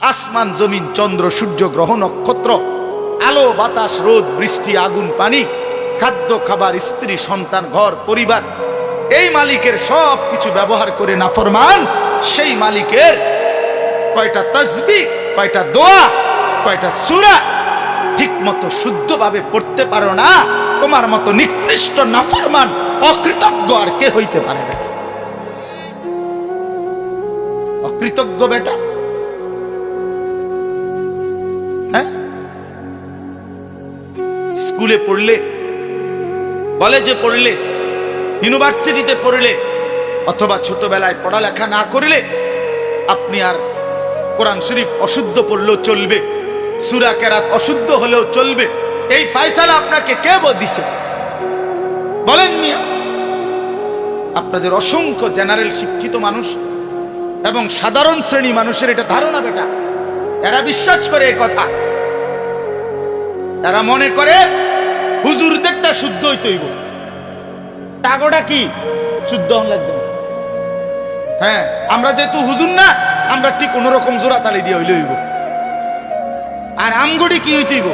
আসমান জমিন চন্দ্র সূর্য গ্রহ নক্ষত্র, আলো বাতাস রোদ বৃষ্টি আগুন পানি, খাদ্য খাবার স্ত্রী সন্তান ঘর পরিবার, এই মালিকের সব কিছু ব্যবহার করে নাফরমান সেই মালিকের কয়টা তাসবিহ, কয়টা দোয়া, কয়টা সূরা ঠিক মতো শুদ্ধভাবে পড়তে পারো না, তোমার মতো নিকৃষ্ট নাফরমান অকৃতজ্ঞ আর কে হইতে পারে না? অকৃতজ্ঞ বেটা। হ্যাঁ, স্কুলে পড়লে, কলেজে পড়লে, ইউনিভার্সিটিতে পড়লে অথবা ছোটবেলায় পড়ালেখা না করলে আপনি আর কোরআন শরীফ অশুদ্ধ পড়লেও চলবে, সূরা কেরাত অশুদ্ধ হলেও চলবে, এই ফয়সালা আপনাকে কে দিছে? বলেন মিয়া। আপনাদের অসংখ্য জেনারেল শিক্ষিত মানুষ এবং সাধারণ শ্রেণী মানুষের এটা ধারণা বেটা, এরা বিশ্বাস করে এই কথা, এরা মনে করে হুজুরদেরটা শুদ্ধ হইতে হইব, টাগোটা কি শুদ্ধ হন লাগবে। হ্যাঁ, আমরা যেহেতু হুজুর না, আমরা ঠিক কোন রকম জোড়া তালি দিয়ে হইলে হইব। আর আমগুড়ি কি হইতে হইব?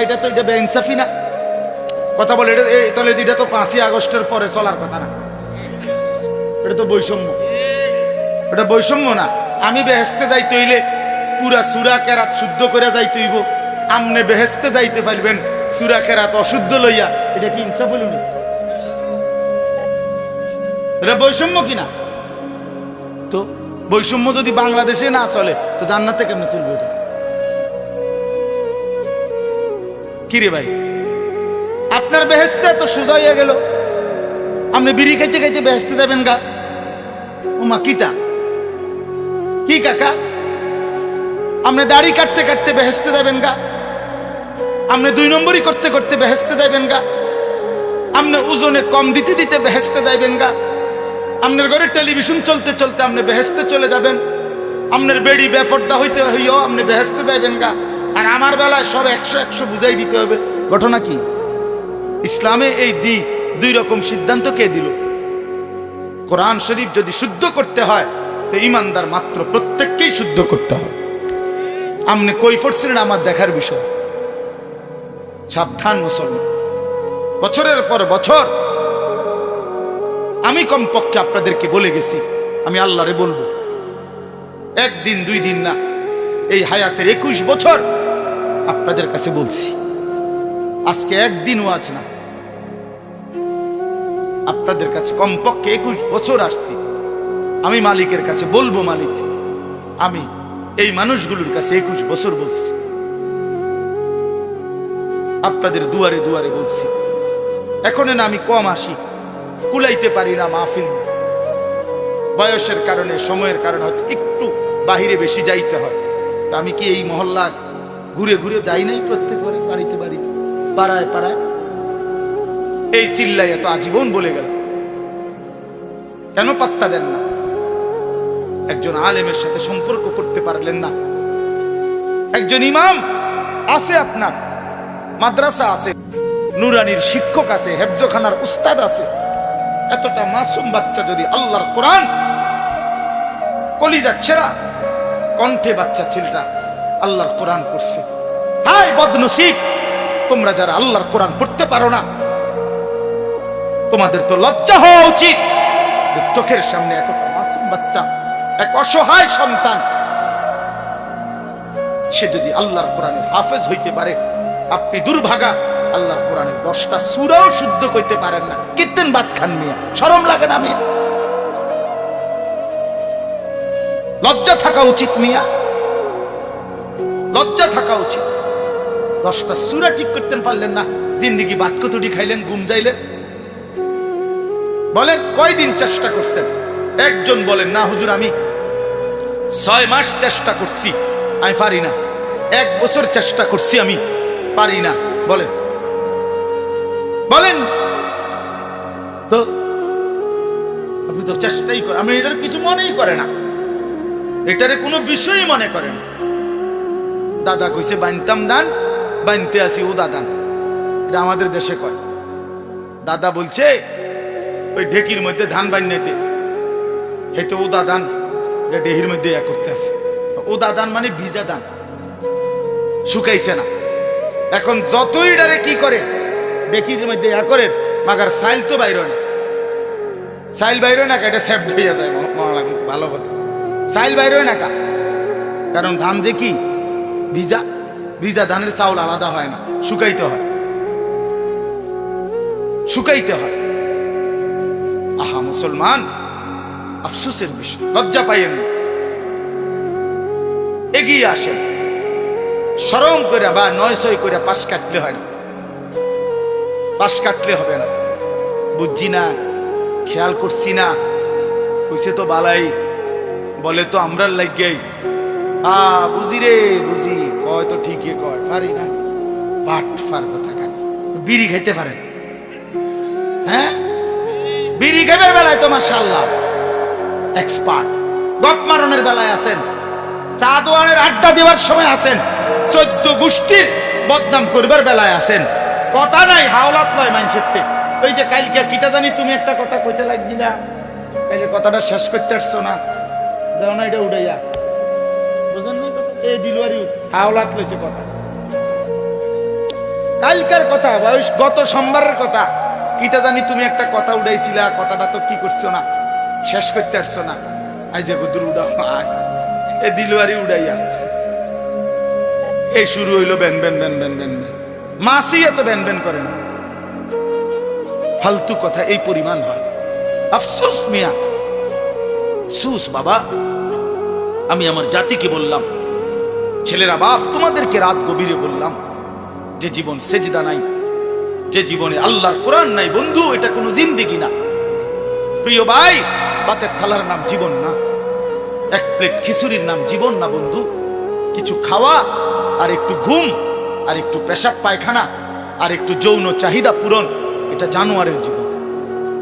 এটা তো এটা বেইনসাফি না কথা বলে, এটা তাহলে এটা তো 5ই আগস্টের পরে চলার কথা না, এটা তো বৈষম্য, এটা বৈষম্য না। আমি বেহেশতে যাইতে হইলে পুরা সূরা কেরাত শুদ্ধ করে যাইতে হইব, আমনে বেহেশতে যাইতে পারবেন সূরা কেরাত অশুদ্ধ লইয়া, এটা কি ইনসাফ হইল না? এটা বৈষম্য কিনা? তো বৈষম্য যদি বাংলাদেশে না চলে তো জান্নাতে কেমনে চলবে? এটা কি রে ভাই, আপনার বেহেশতে তো সোজা হইয়া গেল, আপনি বিড়ি খাইতে খাইতে বেহেশতে যাবেন গা? ওমা কিতা কি কাকা, আপনি দাড়ি কাটতে কাটতে বেহেশতে যাবেন গা? আপনি 2 নম্বরই করতে করতে বেহেশতে যাবেন গা? আপনি ওজনে কম দিতে দিতে বেহেশতে যাবেন গা? আপনার ঘরে টেলিভিশন চলতে চলতে আপনি বেহেশতে চলে যাবেন, আপনার বেড়ি বেফর্দা হইতে হইও আপনি বেহেশতে যাবেন গা। আর আমার বেলায় সব 100 বুঝাই দিতে হবে, ঘটনা কি? ইসলামে এই 2 রকম সিদ্ধান্ত কে দিল? কোরআন শরীফ যদি শুদ্ধ করতে হয় তো ইমানদার মাত্র প্রত্যেককেই শুদ্ধ করতে হবে। আপনি কই পড়ছিলেন আমার দেখার বিষয়। সাবধান মুসলমান, বছরের পর বছর আমি কমপক্ষে আপনাদেরকে বলে গেছি, আমি আল্লাহরে বলবো, 1 দিন 2 দিন না, এই হায়াতের 21 বছর আপনাদের কাছে বলছি, আজকে 1 দিন ওয়াজ না, আপনাদের কাছে কমপক্ষে 21 বছর আসছি। আমি মালিকের কাছে বলবো, মালিক আমি এই মানুষগুলোর কাছে 21 বছর বলছি, আপনাদের দুয়ারে দুয়ারে বলছি। এখন না আমি কম আসি, কুলাইতে পারি না মাহফিল, বয়সের কারণে সময়ের কারণে হয়তো একটু বাহিরে বেশি যাইতে হয়। তা আমি কি এই মহল্লা ঘুরে ঘুরে যাই নাই? প্রত্যেক বাড়িতে বাড়িতে পাড়ায় পাড়ায় এই চিল্লাই এত আজীবন বলে গেল, কেন পাত্তা দেন না? একজন আলেমের সাথে সম্পর্ক করতে পারলেন না? একজন ইমাম আছে, আপনার মাদ্রাসা আছে, নুরানির শিক্ষক আছে, হেফজখানার উস্তাদ আছে, এতটা মাসুম বাচ্চা যদি আল্লাহর কোরআন কলিজা ছেড়া কণ্ঠে বাচ্চা ছেলেটা আল্লাহর কোরআন পড়ছে, হায় বদনসিব তোমরা যারা আল্লাহর কোরআন পড়তে পারো না, তোমাদের তো লজ্জা হওয়া উচিত। চোখের সামনে এতটা মাসুম বাচ্চা, এক অসহায় সন্তান, সে যদি আল্লাহর কোরআনের হাফেজ হইতে পারে, আপনি দুর্ভাগা আল্লাহর কোরআনের 10টা সূরাও শুদ্ধ করতে পারেন না, কিত্তেন বাত খান মিয়া, শরম লাগে না মিয়া? লজ্জা থাকা উচিত মিয়া, লজ্জা থাকা উচিত। 10টা সূরা ঠিক করতে পারলেন না, জিন্দেগি বাত কতটি খাইলেন, ঘুম যাইলেন? বলেন কয়দিন চেষ্টা করছেন? একজন বলেন না হুজুর আমি 6 মাস চেষ্টা করছি, আমি পারি না। 1 বছর চেষ্টা করছি, আমি পারি না। বলেন বলেন তো, আপনি তো চেষ্টাই করেন, আমি এটার কিছু মনেই করে না, এটারে কোনো বিষয়ই মনে করে না। দাদা কইছে বানতাম দান, বানতে আসি ও দাদান, এটা আমাদের দেশে কয়। দাদা বলছে ওই ঢেকির মধ্যে ধান বান্নাইতে, হেতে ও দাদান ডেহির মধ্যে করতে আছে, ওদা দান মানে ভিজা দান, শুকাইছে না। এখন যতই ডারে কি করে দেখি যে মধ্যে ইয়া করে মাগার সাইল তো বাইর হয় না, সাইল বাইর হয় না, এটা সেফট হয়ে যায়। ভালো কথা, সাইল বাইর হয় না কা, কারণ ধান যে কি ভিজা, ভিজা ধানের চাউল আলাদা হয় না, শুকাইতে হয়, শুকাইতে হয়। আহা মুসলমান, আফসোসের বিষয়, লজ্জা পাইয়েন, এগিয়ে আসেন, শরম করে বা 900 করে পাশ কাটলে হয় না, পাশ কাটলে হবে না। বুঝছি না, খেয়াল করছি না, কইছে তো বালাই, বলে তো আমরার লাগিয়াই। বুঝি রে বুঝি, কয় তো ঠিকই কয়, পারি না পাট ফার কথা কেন। বিড়ি খাইতে পারেন? হ্যাঁ, বিড়ি খাইবার বেলায় তো মাশাআল্লাহ এক্সপার্ট, গপ মারনের বেলায় আছেন, চা দোয়ানের আড্ডা দেওয়ার সময় আছেন, 14 গোষ্ঠীর বদনাম করবার বেলায় আছেন। কথা নাই, হাওলাত লয় মানুষের তে। ওই যে কালকে কিটা জানি তুমি একটা কথা কইতে লাগছিলা, কালকে কথাটা শেষ করতে আসছো না, দাও না এটা উড়াইয়া, বুঝেন না কথা, এই দিলওয়ারি হাওলাত লইছে কথা, কালকার কথা, বয়স গত সোমবারের কথা, কিটা জানি তুমি একটা কথা উড়াইছিলা, কথাটা তো কি করছো না, শেষ করতে আসছো না, আজ যে গুদুর উড়াও, আজ এই দিলওয়ারি উড়াইয়া এই শুরু হইলো ব্যান ব্যান ব্যান ব্যান ব্যান। মাসি এত ব্যান ব্যান করে না, ফালতু কথা এই পরিমাণ হয়। আফসোস মিয়া, আফসোস বাবা। আমি আমার জাতিকে বললাম, ছেলেরা বাপ, তোমাদেরকে রাত গভীরে বললাম, যে জীবন সেজদা নাই, যে জীবনে আল্লাহর কোরআন নাই, বন্ধু এটা কোনো জিন্দেগি না। প্রিয় ভাই, ভাতের থালার নাম জীবন না, এক প্লেট খিচুড়ির নাম জীবন না বন্ধু। কিছু খাওয়া আর একটু ঘুম আর একটু পেশাব পায়খানা আর একটু যৌন চাহিদা পূরণ, এটা জানোয়ারের জীবন।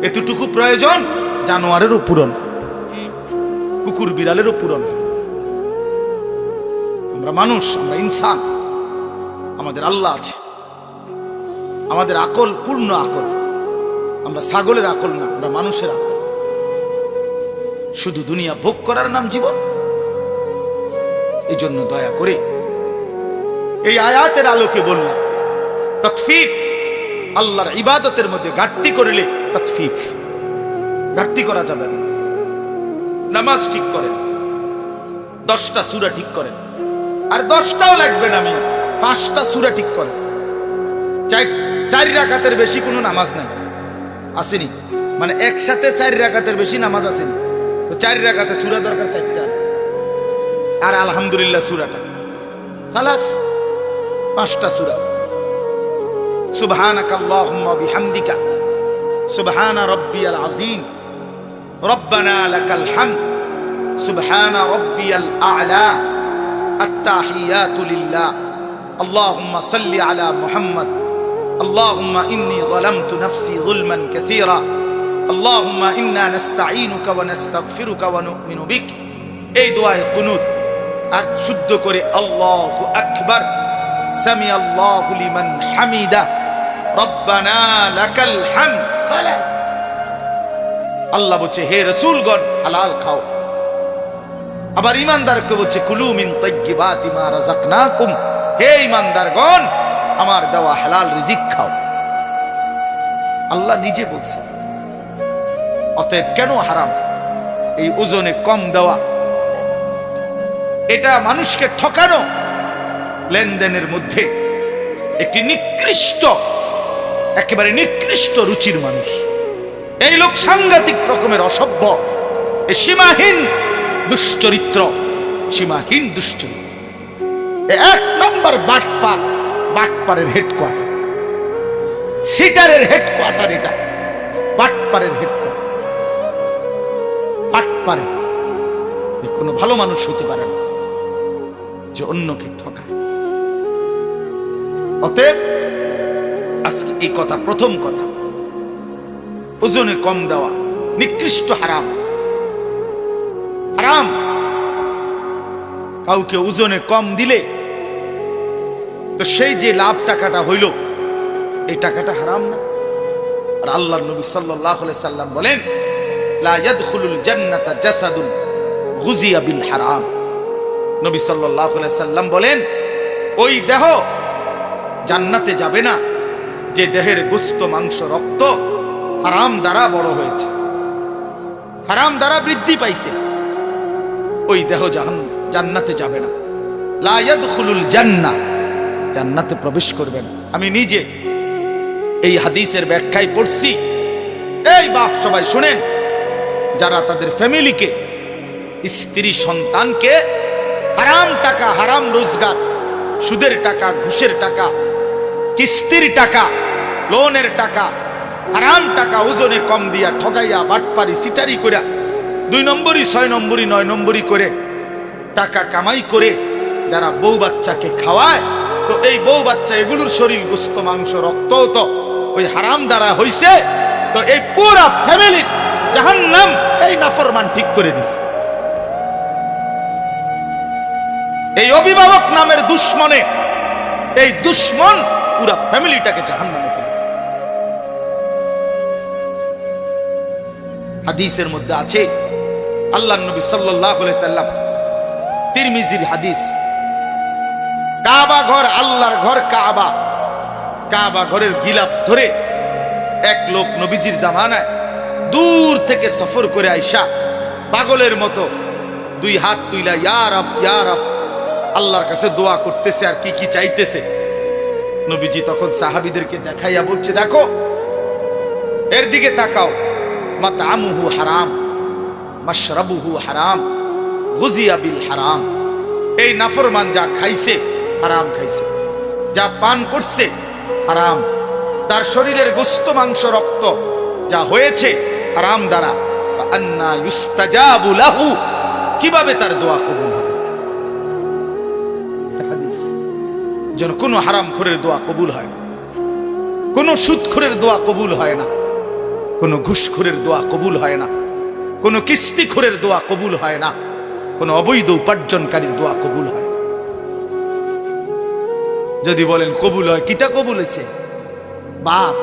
এতটুকু প্রয়োজন জানোয়ারেরও পূরণ, কুকুর বিড়ালেরও পূরণ। আমরা মানুষ, আমরা ইনসান, আমাদের আল্লাহ আছে, আমাদের আকল পূর্ণ আকল, আমরা ছাগলের আকল না, আমরা মানুষের আকল। শুধু দুনিয়া ভোগ করার নাম জীবন। এই জন্য দয়া করে এই আয়াতের আলোকে বললাম, ততফিফ, আল্লাহর ইবাদতের মধ্যে ঘাটতি করলে ততফিফ, ঘাটতি করা যাবে না। নামাজ ঠিক করেন, 10টা সূরা ঠিক করেন, আর 10টাও লাগবে না, আমি 5টা সূরা ঠিক করেন। 4 রাকাতের বেশি কোনো নামাজ নাই, আসেনি, মানে একসাথে 4 রাকাতের বেশি নামাজ আসেনি, তো 4 রাকাতে সূরা দরকার 4টা, আর আলহামদুলিল্লাহ সূরাটা খালাস, 5টা সূরা। সুবহানাকাল্লাহুম্মা বিহামদিকা, সুবহানা রাব্বিয়াল আযীম, রব্বানা লাকাল হামদ, সুবহানা রাব্বিয়াল আ'লা, আত-তাহিয়াতু লিল্লাহ, আল্লাহুম্মা সাল্লি আলা মুহাম্মদ, আল্লাহুম্মা ইন্নী যালামতু নাফসি যুলমান কাসীরা, আল্লাহুম্মা ইন্না নাস্তাঈনুকা ওয়া নাস্তাগফিরুকা ওয়া নু'মিনু বিক। এই দোয়ায়ে কুনুত, আর শুদ্ধ করে আল্লাহু আকবার, সামি আল্লাহু লিমান হামিদা, রব্বানা লাকাল হামদ। খালাস। আল্লাহ বলছে, হে রাসূলগণ হালাল খাও। আবার ঈমানদারকে বলছে, কুলু মিন তাইয়্যিবাতি মা রাযাকনাকুম, হে ঈমানদারগণ আমার দেওয়া হালাল রিজিক খাও। আল্লাহ নিজে বলছে। অতএব কেন হারাম? এই ওজনে কম দেওয়া, এটা মানুষকে ঠকানো, লেনদেনের মধ্যে একটি নিকৃষ্ট, একেবারে নিকৃষ্ট রুচির মানুষ। এই লোক সাংঘাতিক রকমের অসভ্য, সীমাহীন দুশ্চরিত্র, সীমাহীন দুশ্চরিত্র। 1 নম্বর বাটপার, বাটপারের হেডকোয়ার্টার, সিটারের হেডকোয়ার্টার, এটা বাটপারের হেডকোয়ার্টার। বাটপারে কোনো ভালো মানুষ হইতে পারে না যে অন্যকে ঠকায়। অতএব আজকে এই কথা, প্রথম কথা, ওজনে কম দেওয়া নিকৃষ্ট, হারাম, হারাম। কাউকে ওজনে কম দিলে তো সেই যে লাভ টাকাটা হইল, এই টাকাটা হারাম না? আর আল্লাহর নবী সাল্লাল্লাহু আলাইহি সাল্লাম বলেন, লা ইয়াদখুলুল জান্নাতা জাসাদুন গুযিয়া বিল হারাম। নবী সাল্লাল্লাহু আলাইহি সাল্লাম বলেন, ওই দেহ জান্নাতে যাবে না যে দেহের গোশত মাংস রক্ত হারাম দ্বারা বড় হয়েছে, হারাম দ্বারা বৃদ্ধি পাইছে। ওই দেহ জান্নাতে যাবে না। লা ইয়াদখুলুল জান্নাহ, জান্নাতে প্রবেশ করবে না। আমি নিজে এই হাদিসের ব্যাখ্যায় পড়ছি। এই বাপ সবাই শুনেন, যারা তাদের ফ্যামিলিকে, স্ত্রী সন্তানকে হারাম টাকা, হারাম রোজগার, সুদের টাকা, ঘুষের টাকা, কিস্তির টাকা, লোনের টাকা, হারাম টাকা ওজনে কম দিয়া ঠগাইয়া বাটপারি সিটারি করে 2 নম্বরই 6 নম্বরই 9 নম্বরই করে টাকা কামাই করে যারা বউ বাচ্চাকে খাওয়ায়, তো এই বউ বাচ্চা এগুলোর শরীর গোশত মাংস রক্ত তো ওই হারাম দ্বারা হইছে। তো এই পুরা ফ্যামিলির জাহান্নাম এই নাফরমান ঠিক করে দিছে। এই অভিভাবক নামের দুশ্মনে, এই দুশ্মন পুরা ফ্যামিলিটাকে জাহান্নামে ফেলে। হাদিসের মধ্যে আছে, আল্লাহর নবী সাল্লাল্লাহু আলাইহি সাল্লাম, তিরমিজির হাদিস, কাবা ঘর, আল্লাহর ঘর কাবা, কাবা ঘরের গিলাফ ধরে এক লোক নবীজির জামানায় দূর থেকে সফর করে আইসা পাগলের মতো 2 হাত তুইলা ইয়া রব ইয়া রব আল্লাহর কাছে দোয়া করতেছে আর কি কি চাইতেছে। নবীজি তখন সাহাবীদেরকে দেখাইয়া বলছে, দেখো এর দিকে তাকাও, মাতআমুহু হারাম, মাশরাবুহু হারাম, গুজিয়া বিল হারাম। এই নাফরমান যা খাইছে হারাম খাইছে, যা পান করছে হারাম, তার শরীরের গোশত মাংস রক্ত যা হয়েছে হারাম দ্বারা। ফাআন্না ইউস্তাজাবু লাহু, কিভাবে তার দোয়া কবুল হবে? হাদিস, যেন কোনো হারামখোরের দোয়া কবুল হয় না, কোনো সুদখোরের দোয়া কবুল হয় না, কোনো ঘুষখোরের দোয়া কবুল হয় না, কোনো কিস্তিখোরের দোয়া কবুল হয় না, কোনো অবৈধ উপার্জনকারীর দোয়া কবুল হয় না। যদি বলেন কবুল হয়, কিটা কবুল হয়েছে? বাপ,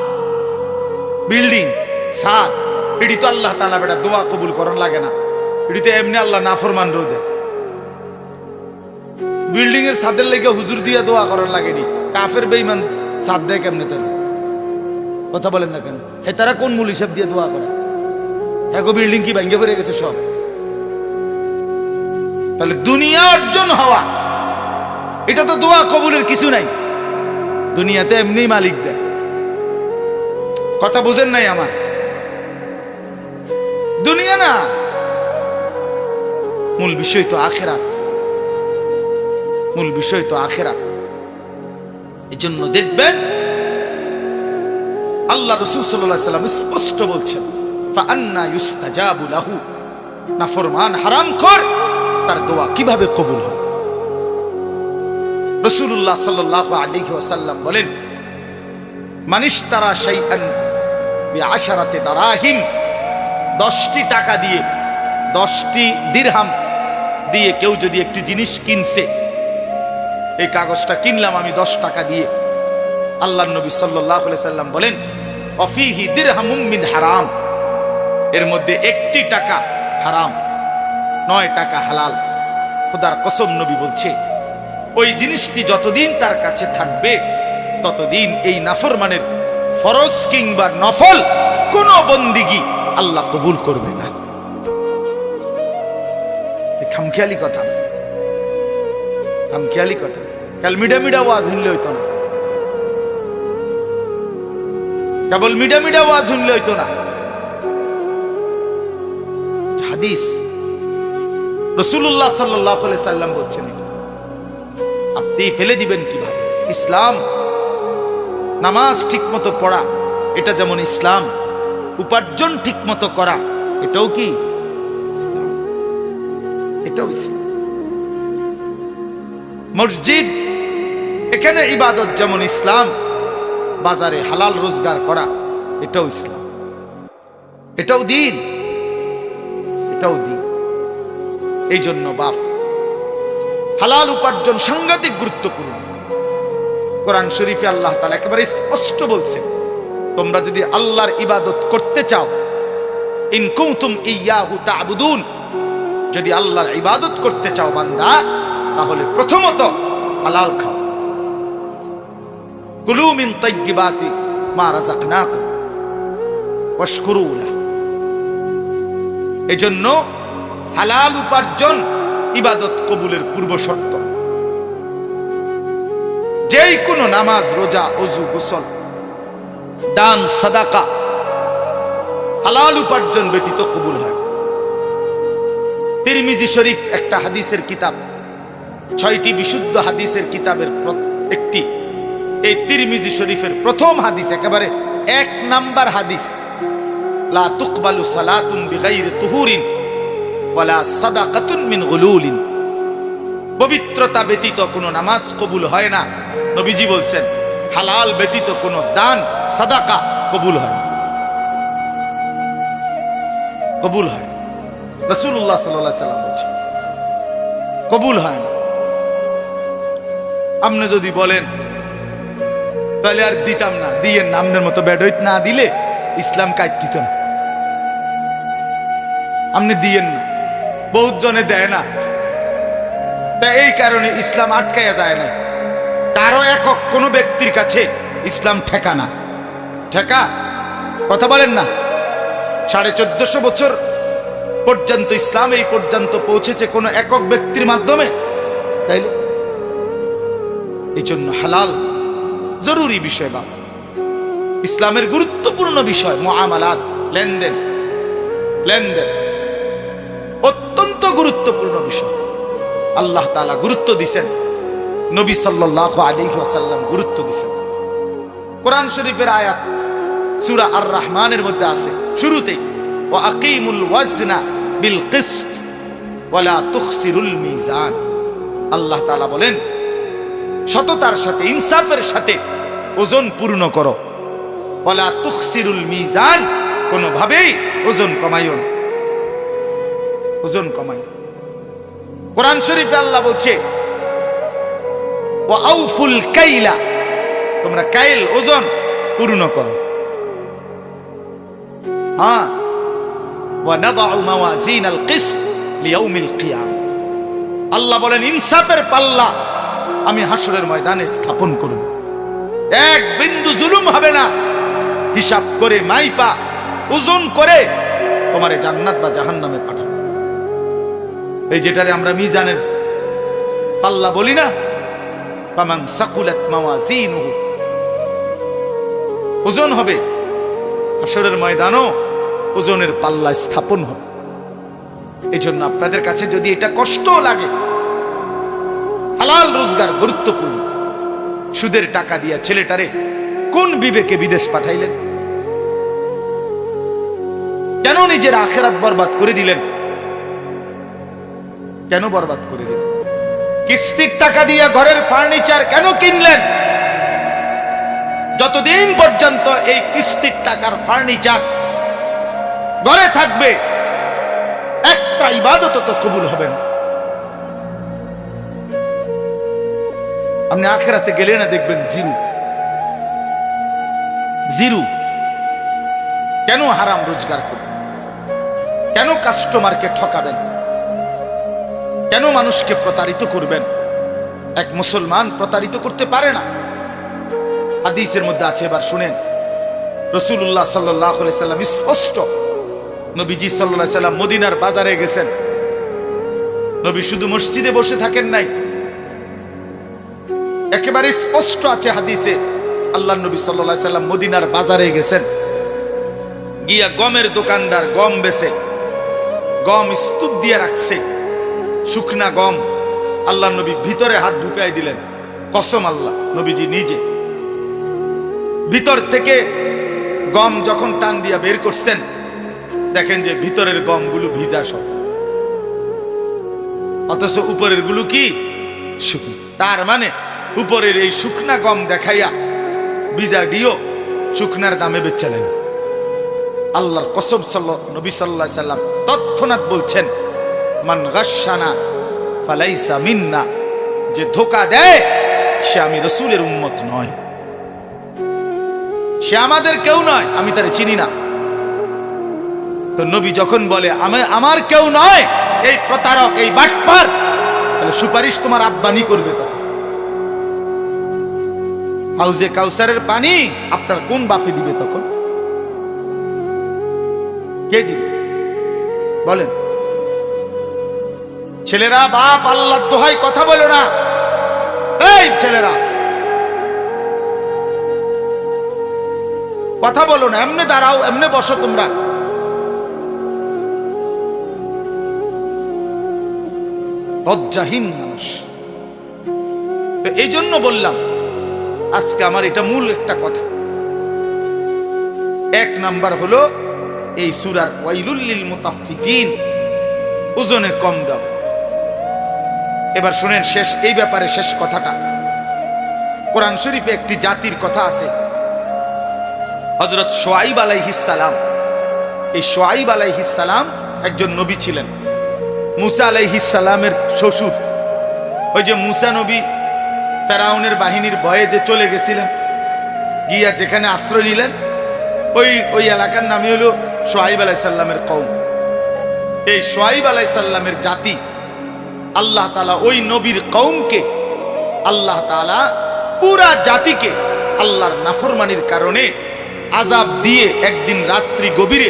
বিল্ডিং, ছাদ, এটি তো আল্লাহ তাআলা বেটা দোয়া কবুল করার লাগে না, এটি তো এমনি আল্লাহ নাফরমান রোদে। বিল্ডিং এর ছাদের লেগে হুজুর দিয়ে দোয়া করার লাগেনি, কাফের বেঈমান ছাদ দেয় কেমনে? তাহলে কথা বলেন না কেন? হে তারা কোন মূল হিসাব দিয়ে দোয়া করে? হ্যাঁ, বিল্ডিং কি ভেঙে পড়ে গেছে সব? তাহলে দুনিয়া অর্জন হওয়া, এটা তো দোয়া কবুলের কিছু নাই। দুনিয়াতে এমনি মালিক দেয়। কথা বুঝেন নাই আমার? দুনিয়া না, মূল বিষয় তো আখিরাত, মূল বিষয় তো আখিরাত। এজন্য দেখবেন আল্লাহ রাসূল সাল্লাল্লাহু আলাইহি ওয়াসাল্লাম স্পষ্ট বলছেন, ফাআন্না ইউস্তাজাবু লাহু, নাফরমান হারামখোর তার দোয়া কিভাবে কবুল হবে? রাসূলুল্লাহ সাল্লাল্লাহু আলাইহি ওয়াসাল্লাম বলেন, মানিশতারা শাইআন বিআশারাতি দারাহিম, 10টি টাকা দিয়ে, 10টি দিরহাম দিয়ে কেউ যদি একটি জিনিস কিনছে, এই কাগজটা কিনলাম আমি 10 টাকা দিয়ে, আল্লাহর নবী সাল্লাল্লাহু আলাইহি সাল্লাম বলেন, অফিহি দিরহামুম মিন হারাম, এর মধ্যে 1টি টাকা হারাম, 9 টাকা হালাল। খোদার কসম, নবী বলছে ওই জিনিসটি যতদিন তার কাছে থাকবে ততদিন এই নাফরমানের ফরজ কিংবা নফল কোন বন্দিগি আল্লাহ কবুল করবে না। খামখেয়ালি কথা, খামখেয়ালি কথা। কাল মিডা মিডা ওয়াজ শুনলে হইতো না, কেবল মিডা মিডা ওয়াজ শুনলে হইতো না। হাদিস, রাসূলুল্লাহ সাল্লাল্লাহু আলাইহি সাল্লাম বলছেন, আপনি ফেলে দিবেন কিভাবে? ইসলাম, নামাজ ঠিকমতো পড়া এটা যেমন ইসলাম, উপার্জন ঠিকমতো করা এটাও কি ইসলাম, এটাও ইসলাম। মসজিদ, এখানে ইবাদত যেমন ইসলাম, বাজারে হালাল রোজগার করা এটাও ইসলাম, এটাও দ্বীন, এটাও দ্বীন। এই জন্য বাপ, হালাল উপার্জন সাংঘাতিক গুরুত্বপূর্ণ। কোরআন শরীফে আল্লাহ তাআলা একেবারে স্পষ্ট বলছেন, তোমরা যদি আল্লাহর ইবাদত করতে চাও, ইন কুনতুম ইয়াহু তা'বুদুন, যদি আল্লাহর ইবাদত করতে চাও বান্দা, তাহলে প্রথমত হালাল খাও। কুলু মিন তাইয়্যিবাতি মা রাযাকনাকুম ওয়াশকুরু লাহু। এজন্য হালাল উপার্জন ইবাদত কবুলের পূর্ব শর্ত। যেই কোনো নামাজ, রোজা, ওযু, গোসল, দান, সাদাকা হালাল উপার্জন ব্যতীত কবুল হয়। তিরমিজি শরীফ একটা হাদিসের কিতাব, 6টি বিশুদ্ধ হাদিসের কিতাবের একটি। এই তিরমিজি শরীফের প্রথম হাদিস, একেবারে 1 নাম্বার হাদিস, লা তুকবালু সালাতুন বিগাইরি তুহুরিন ওয়ালা সাদাকাতুন মিন গুলুলিন। পবিত্রতা ব্যতীত কোনো নামাজ কবুল হয় না। নবীজি বলছেন হালাল ব্যতীত কোনো দান, সাদাকা কবুল হয় না, কবুল হয় না। রাসূলুল্লাহ সাল্লাল্লাহু আলাইহি সাল্লাম বলছেন কবুল হয় না। আপনি যদি বলেন তাহলে আর দিতাম না, দিয়েন না, আপনার মতো বেডইত না দিলে ইসলাম কাজ দিত না। আপনি দিয়েন না, বহুত জনে দেয় না, তাই এই কারণে ইসলাম আটকায়া যায় না। কারো একক কোন ব্যক্তির কাছে ইসলাম ঠেকা না। ঠেকা কথা বলেন না। 1450 বছর পর্যন্ত ইসলাম এই পর্যন্ত পৌঁছেছে কোন একক ব্যক্তির মাধ্যমে, তাইলে এই জন্য হালাল জরুরি বিষয়। বাবা, ইসলামের গুরুত্বপূর্ণ বিষয় মুআমালাত, লেনদেন, লেনদেন অত্যন্ত গুরুত্বপূর্ণ বিষয়। আল্লাহ তাআলা গুরুত্ব দিয়েছেন, নবী সাল্লাল্লাহু আলাইহি ওয়াসাল্লাম গুরুত্ব দিয়েছেন। কোরআন শরীফের আয়াত সূরা আর রহমানের মধ্যে আছে শুরুতেই, ওয়া আকিমুল ওয়াজনা বিল কিসত ওয়া লা তুখসিরুল মিজান। আল্লাহ তাআলা বলেন সততার সাথে, ইনসাফের সাথে ওজন পূর্ণ করো। ওয়া লা তুখসিরুল মিজান, কোনোভাবেই ওজন কমাইও না, ওজন কমাই। কোরআন শরীফে আল্লাহ বলছে ওয়া আউফুল কাইলা, তোমরা কাইল ওজন পূর্ণ করো। হ্যাঁ, ওয়া নাদাউ মাওয়াজিনাল কিসত লিয়াউমিল কিয়ামah। আল্লাহ বলেন ইনসাফের পাল্লা আমি হাসরের ময়দানে স্থাপন করব। এক বিন্দু জুলুম হবে না। হিসাব করে, মাইপা, ওজন করে তোমারে জান্নাত বা জাহান্নামে পাঠাবো। এই যেটারে আমরা মিজানের পাল্লা বলি না, ফামান সাকুলাত মাওয়াজিনুহু, ওজন হবে। হাসরের ময়দানও ওজনের পাল্লা স্থাপন হবে। এই জন্য আপনাদের কাছে যদি এটা কষ্ট লাগে, হালাল রোজগার গুরুত্বপূর্ণ। সুদের টাকা দিয়া ছেলেটারে কোন বিবেকে বিদেশ পাঠাইলেন? কেন নিজের আখিরাত বরবাদ করে দিলেন? কেন বরবাদ করে দিলেন? কিস্তির টাকা দিয়া ঘরের ফার্নিচার কেন কিনলেন? যতদিন পর্যন্ত এই কিস্তির টাকার ফার্নিচার ঘরে থাকবে, একটা ইবাদত তো কবুল হবে না। আপনি আখিরাতে গেলে না দেখবেন জিরো, জিরো। কেন হারাম রোজগার করবেন? কেন কাস্টমারকে ঠকাবেন? কেন মানুষকে প্রতারিত করবেন? এক মুসলমান প্রতারিত করতে পারে না। হাদিসের মধ্যে আছে, এবার শুনেন। রাসূলুল্লাহ সাল্লাল্লাহু আলাইহি সাল্লাম স্পষ্ট, নবীজি সাল্লাল্লাহু আলাইহি সাল্লাম মদিনার বাজারে গেছেন। নবী শুধু মসজিদে বসে থাকেন নাই, একেবারে স্পষ্ট আছে হাদিসে, আল্লাহর নবী সাল্লাল্লাহু আলাইহি সাল্লাম মদিনার বাজারে গেছেন, গিয়া গমের দোকানদার গম বেচে, গম স্তূপ দিয়ে রাখছে, শুকনা গম। আল্লাহর নবী ভিতরে হাত ঢুকাই দিলেন, কসম আল্লাহ, নবীজি নিজে ভিতর থেকে গম যখন টান দিয়া বের করছেন, দেখেন যে ভিতরের গমগুলো ভিজা সব, অথচ উপরের গুলো কি শুকনো। তার মানে উপরের এই শুকনা গম দেখাইয়া ভিজা ডিও শুকনার দামে বেচলেন। আল্লাহর কসম, নবী সাল্লাল্লাহু আলাইহি সাল্লাম তৎক্ষণাৎ বলছেন, মান গাশশানা ফালাইসা মিন্না, যে ধোঁকা দেয় সে আমি রাসূলের উম্মত নয়, সে আমাদের কেউ নয়, আমি তারে চিনি না। তো নবী যখন বলে আমার কেউ নয়, এই প্রতারক, এই বাটপার, তাহলে সুপারিশ তোমার আব্বানি করবে। তখন হাউজে কাউসারের পানি আপনার কোন বাপে দিবে? তখন কে দিবে বলেন? ছেলেরা, বাপ আল্লাহর দোহাই কথা বলো না। এই ছেলেরা, কথা বলো না, এমনে দাঁড়াও, এমনে বসো। তোমরা লজ্জাহীন মানুষ। এই জন্য বললাম আজকে আমার এটা মূল একটা কথা। এক নাম্বার হলো এই সূরার ওয়াইলুল লিল মুতাফফিফিন, ওজনে কম দাও। এবার শুনেন শেষ, এই ব্যাপারে শেষ কথাটা। কোরআন শরীফে একটি জাতির কথা আছে, হযরত শুআয়ব আলাইহিস সালাম। এই শুআয়ব আলাইহিস সালাম একজন নবী ছিলেন, মুসা আলাইহিস সালামের শ্বশুর। ওই যে মুসা নবী ফেরাউনের বাহিনীর ভয়ে যে চলে গেছিলেন, গিয়া যেখানে আশ্রয় নিলেন, ওই এলাকার নামই হলো শুআয়ব আলাইহিস সালামের কওম। এই শুআয়ব আলাইহিস সালামের জাতি, আল্লাহ তাআলা ওই নবীর কওমকে, আল্লাহ তাআলা পুরা জাতিকে আল্লাহর নাফরমানির কারণে আযাব দিয়ে একদিন রাত্রি গভীরে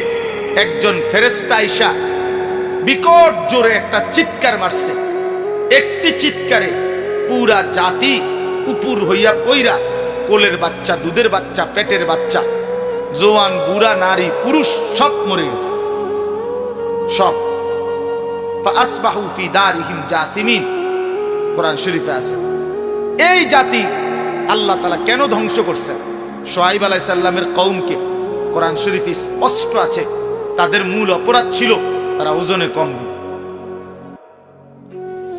একজন ফেরেশতা আইসা বিকট জোরে একটা চিৎকার মারছে। একটি চিৎকারে পুরা জাতি উপর হইয়া পইরা, কোলের বাচ্চা, দুধের বাচ্চা, পেটের বাচ্চা, জওয়ান, বুড়া, নারী, পুরুষ সব মরে গেছে, সব। ফাসবাহু ফি দারিহিম জাসিমিন, কোরআন শরীফে আছে। এই জাতি আল্লাহ তাআলা কেন ধ্বংস করছেন? শুআয়ব আলাইহিস সালামের কওমকে কোরআন শরীফে স্পষ্ট আছে, তাদের মূল অপরাধ ছিল তারা ওজনে কম দিত।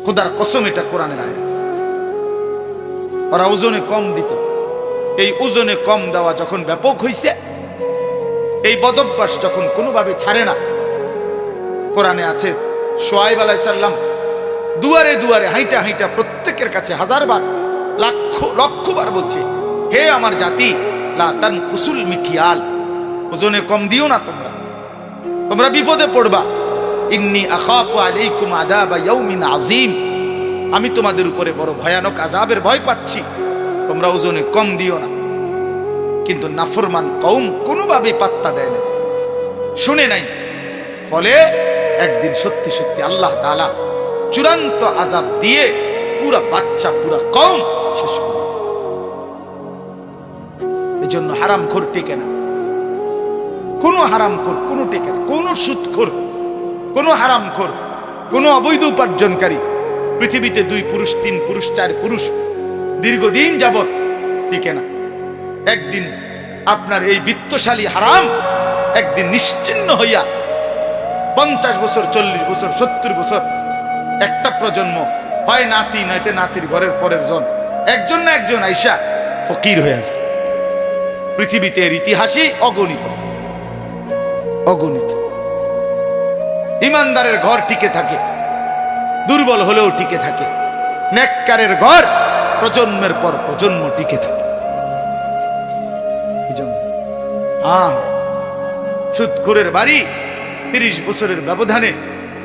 খোদার কসম, এটা কোরআনের আয়াত। ওরা ওজনে কম দিত। এই ওজনে কম দেওয়া যখন ব্যাপক হইছে, এই বদভ্যাস যখন কোনোভাবে ছাড়ে না, কোরআনে আছে শুআয়ব আলাইহিস সালাম দুয়ারে দুয়ারে হাইটা হাইটা প্রত্যেকের কাছে হাজারবার, লক্ষবার বলছে, হে আমার জাতি, লা তানকুসুল মিকিয়াল, ওজনে কম দিও না, তোমরা বিপদে পড়বা। ইন্নী আখাফু আলাইকুম আযাবা ইয়াউমিন আযীম, আমি তোমাদের উপরে বড় ভয়ানক আযাবের ভয় পাচ্ছি, তোমরা ওজনে কম দিও না। কিন্তু নাফরমান কওম কোনোভাবে পাত্তা দেয় না, শুনে নাই। ফলে একদিন সত্যি সত্যি আল্লাহ তাআলা চূড়ান্ত আযাব দিয়ে পুরা বাচ্চা, পুরা কওম শেষ করে। এজন্য হারামখোর টিকে না, কোন হারামখোর কোনো টিকে না, কোন সুদখোর, কোন হারামখোর, কোন অবৈধ উপার্জনকারী পৃথিবীতে 2 পুরুষ, 3 পুরুষ, 4 পুরুষ দীর্ঘদিন যাবত টিকে না। একদিন আপনার এই বিত্তশালী হারাম একদিন নিশ্চিহ্ন হইয়া 50 বছর, 40 বছর, 70 বছর, একটা প্রজন্ম, হয় নাতি নয়তো নাতির ঘরের পরের জন, একজন না একজন আইসা ফকির হয়ে আছে। পৃথিবীতে এর ইতিহাসই অগণিত, অগণিত। ইমানদারের ঘর টিকে থাকে, দুর্বল হলেও টিকে থাকে। নেককারের ঘর প্রজন্মের পর প্রজন্ম টিকে থাকে। সুদখোরের বাড়ি 30 বছরের ব্যবধানে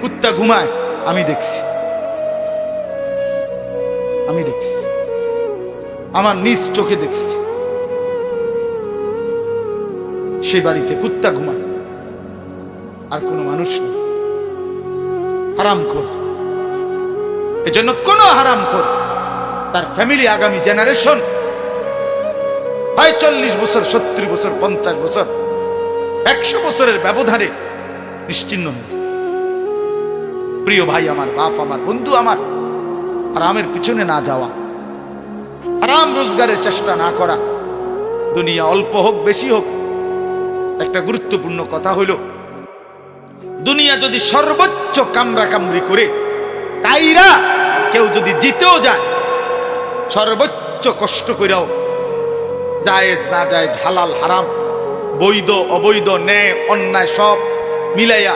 কুত্তা ঘুমায়, আমি দেখছি, আমার নিজ চোখে দেখছি। সেই বাড়িতে কুত্তা ঘুমায়, আর কোনো মানুষ নেই। হারামখোর। এজন্য কোন হারামখোর তার ফ্যামিলি, আগামী জেনারেশন হয় 40 বছর, 70 বছর, 50 বছর, 100 বছরের ব্যবধানে নিশ্চিহ্ন হয়েছে। প্রিয় ভাই আমার, বাপ আমার, বন্ধু আমার, হারামের পিছনে না যাওয়া, হারাম রোজগারের চেষ্টা না করা, দুনিয়া অল্প হোক বেশি হোক। একটা গুরুত্বপূর্ণ কথা হইল, দুনিয়া যদি সর্বোচ্চ কামরা কামড়ি করে কাইরা কেউ যদি জিতেও যায়, সর্বোচ্চ কষ্ট করেও, জায়েজ না জায়েজ, হালাল হারাম, বৈধ অবৈধ, ন্যায় অন্যায় সব মিলাইয়া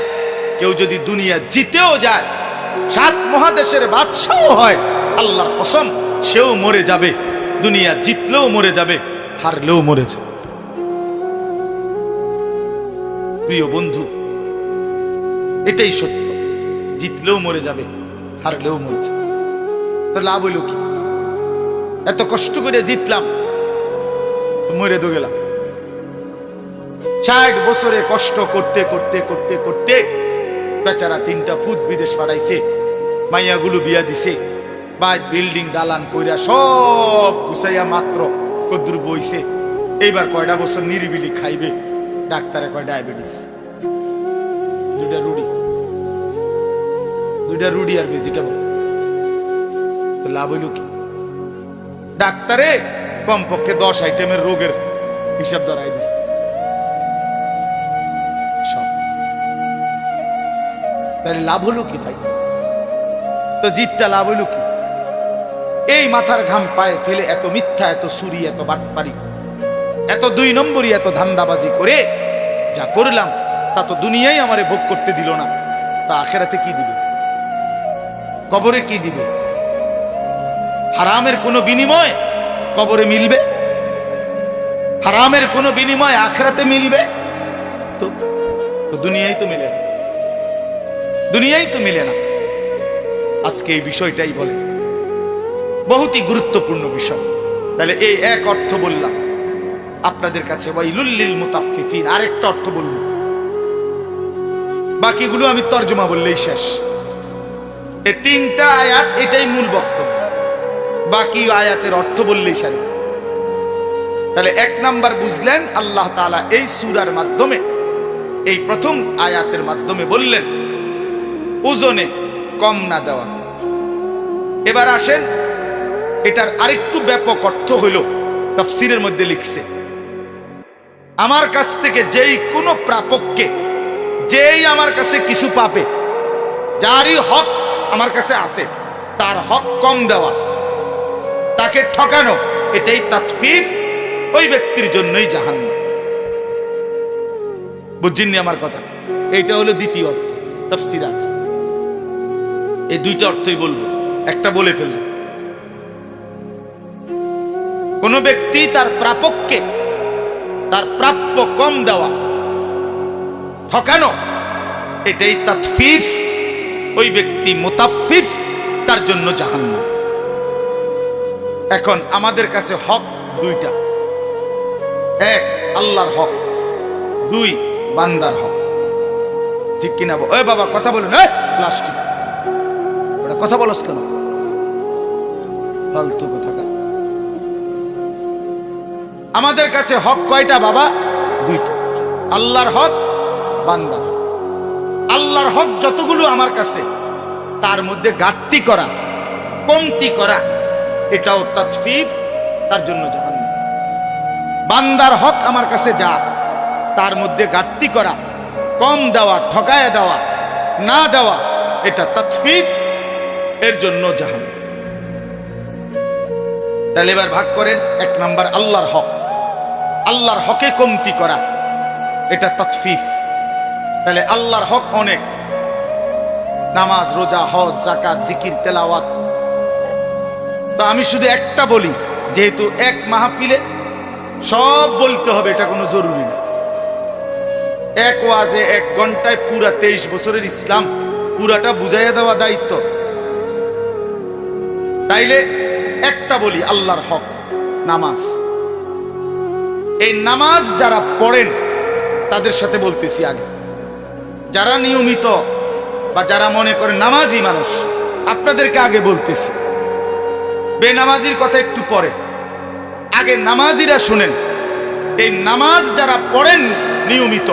কেউ যদি দুনিয়া জিতেও যায়, 7 মহাদেশের বাদশাও হয়, আল্লাহর কসম সেও মরে যাবে। দুনিয়া জিতলেও মরে যাবে, হারলেও মরে যাবে। প্রিয় বন্ধু, এটাই সত্য, জিতলেও মরে যাবে, হারলেও মরে যাবে। তো লাভ হইল কি? এত কষ্ট করে জিতলাম, মরে তো গেলাম। 60 বছরে কষ্ট করতে করতে করতে করতে বেচারা 3টা ফুট বিদেশ পাঠাইছে, মাইয়াগুলো বিয়া দিছে, বাড়ি বিল্ডিং দালান কইরা সব গুছাইয়া মাত্র কদ্দুর বইছে। এইবার কয়টা বছর নিরিবিলি খাইবে, ডাক্তারে কয় ডায়াবেটিস। 2টা রুটি আর ভেজিটেবল। তো লাভ হইল কি? ডাক্তারে কমপক্ষে 10 আইটেমের রোগের হিসাব ধরাই দিছে। তাহলে লাভ হলো কি ভাই? তো জিতটা লাভ হইল কি? এই মাথার ঘাম পায়ে ফেলে এত মিথ্যা, এত চুরি, এত বাটপারি, এত 2 নম্বরই, এত ধান্দাবাজি করে যা করলাম তা তো দুনিয়াই আমারে ভোগ করতে দিল না, তা আখেরাতে কি দিবে? কবরে কি দিবে? হারামের কোনো বিনিময় কবরে মিলবে? হারামের কোনো বিনিময় আখেরাতে মিলবে? তো দুনিয়াই তো মিলে না, দুনিয়াই তো মিলে না। আজকে এই বিষয়টাই বলে, বহুতই গুরুত্বপূর্ণ বিষয়। তাহলে এই এক অর্থ বললাম আপনাদের কাছে, ওয়াইলুল লিল মুতাফফিফিন। আরেকটা অর্থ বলব, বাকিগুলো আমি তর্জমা বললেই শেষ। এই 3টা আয়াত, এটাই মূল বক্তব্য, বাকি আয়াতের অর্থ বললেই সারি। তাহলে 1 নাম্বার বুঝলেন, আল্লাহ তাআলা এই সূরার মাধ্যমে, এই প্রথম আয়াতের মাধ্যমে বললেন ওজনে কম না দেওয়া। এবার আসেন, এটার আরেকটু ব্যাপক অর্থ হইল তাফসীরের মধ্যে লিখছে, আমার কাছ থেকে যেই কোনো প্রাপককে, যেই আমার কাছে কিছু পাবে, যারই হক আমার কাছে আছে, তার হক কম দেওয়া, তাকে ঠকানো, এটাই তাতফিফ, ওই ব্যক্তির জন্যই জাহান্নাম। বুঝছেননি আমার কথা? এইটা হলো দ্বিতীয় অর্থ, তাফসীর আছে। এই 2টা অর্থই বলবো, একটা বলে ফেললাম। কোন ব্যক্তি তার প্রাপককে তার প্রাপ্য কম দেওয়া, ঠকানো, এটাই তাতফিফ, ওই ব্যক্তি মুতাফফিফ, তার জন্য জাহান্নাম। এখন আমাদের কাছে হক 2টা, 1 আল্লাহর হক, 2 বান্দার হক। ঠিক কিনা? ওই বাবা কথা বলুন, প্লাস্টিক ওটা কথা বলস কেন? ফালতু কথা। আমাদের কাছে হক কয়টা বাবা? 2টা, আল্লাহর হক, বান্দার। আল্লাহর হক যতগুলো আমার কাছে, তার মধ্যে ঘাটতি করা, কমতি করা, এটাও তাতফিফ, তার জন্য জাহান্নাম। বান্দার হক আমার কাছে যা, তার মধ্যে ঘাটতি করা, কম দেওয়া, ঠকায় দেওয়া, না দেওয়া, এটা তাতফিফ, এর জন্য জাহান্নাম। তাহলে এবার ভাগ করেন। 1 নাম্বার আল্লাহর হক, আল্লাহর হকে কমতি করা, এটা তাতফিফ। তাহলে আল্লাহর হক অনেক, নামাজ, রোজা, হজ, যাকাত, জিকির, তেলাওয়াত। তো আমি শুধু একটা বলি, যেহেতু এক মাহফিলে সব বলতে হবে, এটা কোনো জরুরি না। এক ওয়াজে 1 ঘন্টায় পুরা 23 বছরের ইসলাম পুরাটা বুঝাইয়া দেওয়া দায়িত্ব। তাইলে একটা বলি, আল্লাহর হক নামাজ। এই নামাজ যারা পড়েন তাদের সাথে বলতেছি আগে, যারা নিয়মিত বা যারা মনে করেন নামাজি মানুষ, আপনাদেরকে আগে বলতেছি। বেনামাজির কথা একটু পরে, আগে নামাজিরা শুনেন। এই নামাজ যারা পড়েন নিয়মিত,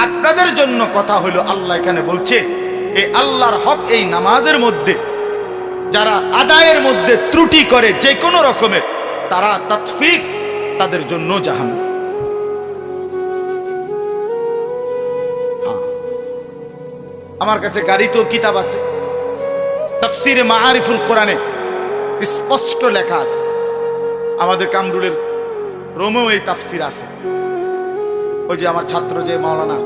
আপনাদের জন্য কথা হলো, আল্লাহ এখানে বলছে এই আল্লাহর হক, এই নামাজের মধ্যে যারা আদায়ের মধ্যে ত্রুটি করে যে কোনো রকমের, তারা তাতফিফ, তাদের জন্য জাহান্নাম। আমার কাছে গাড়িতেও কিতাব আছে, তাফসীরে মাআরিফুল কোরআনে স্পষ্ট লেখা আছে। আমাদের কামরুলের রোমেও এই তাফসীর আছে। ওই যে আমার ছাত্র যে মাওলানা,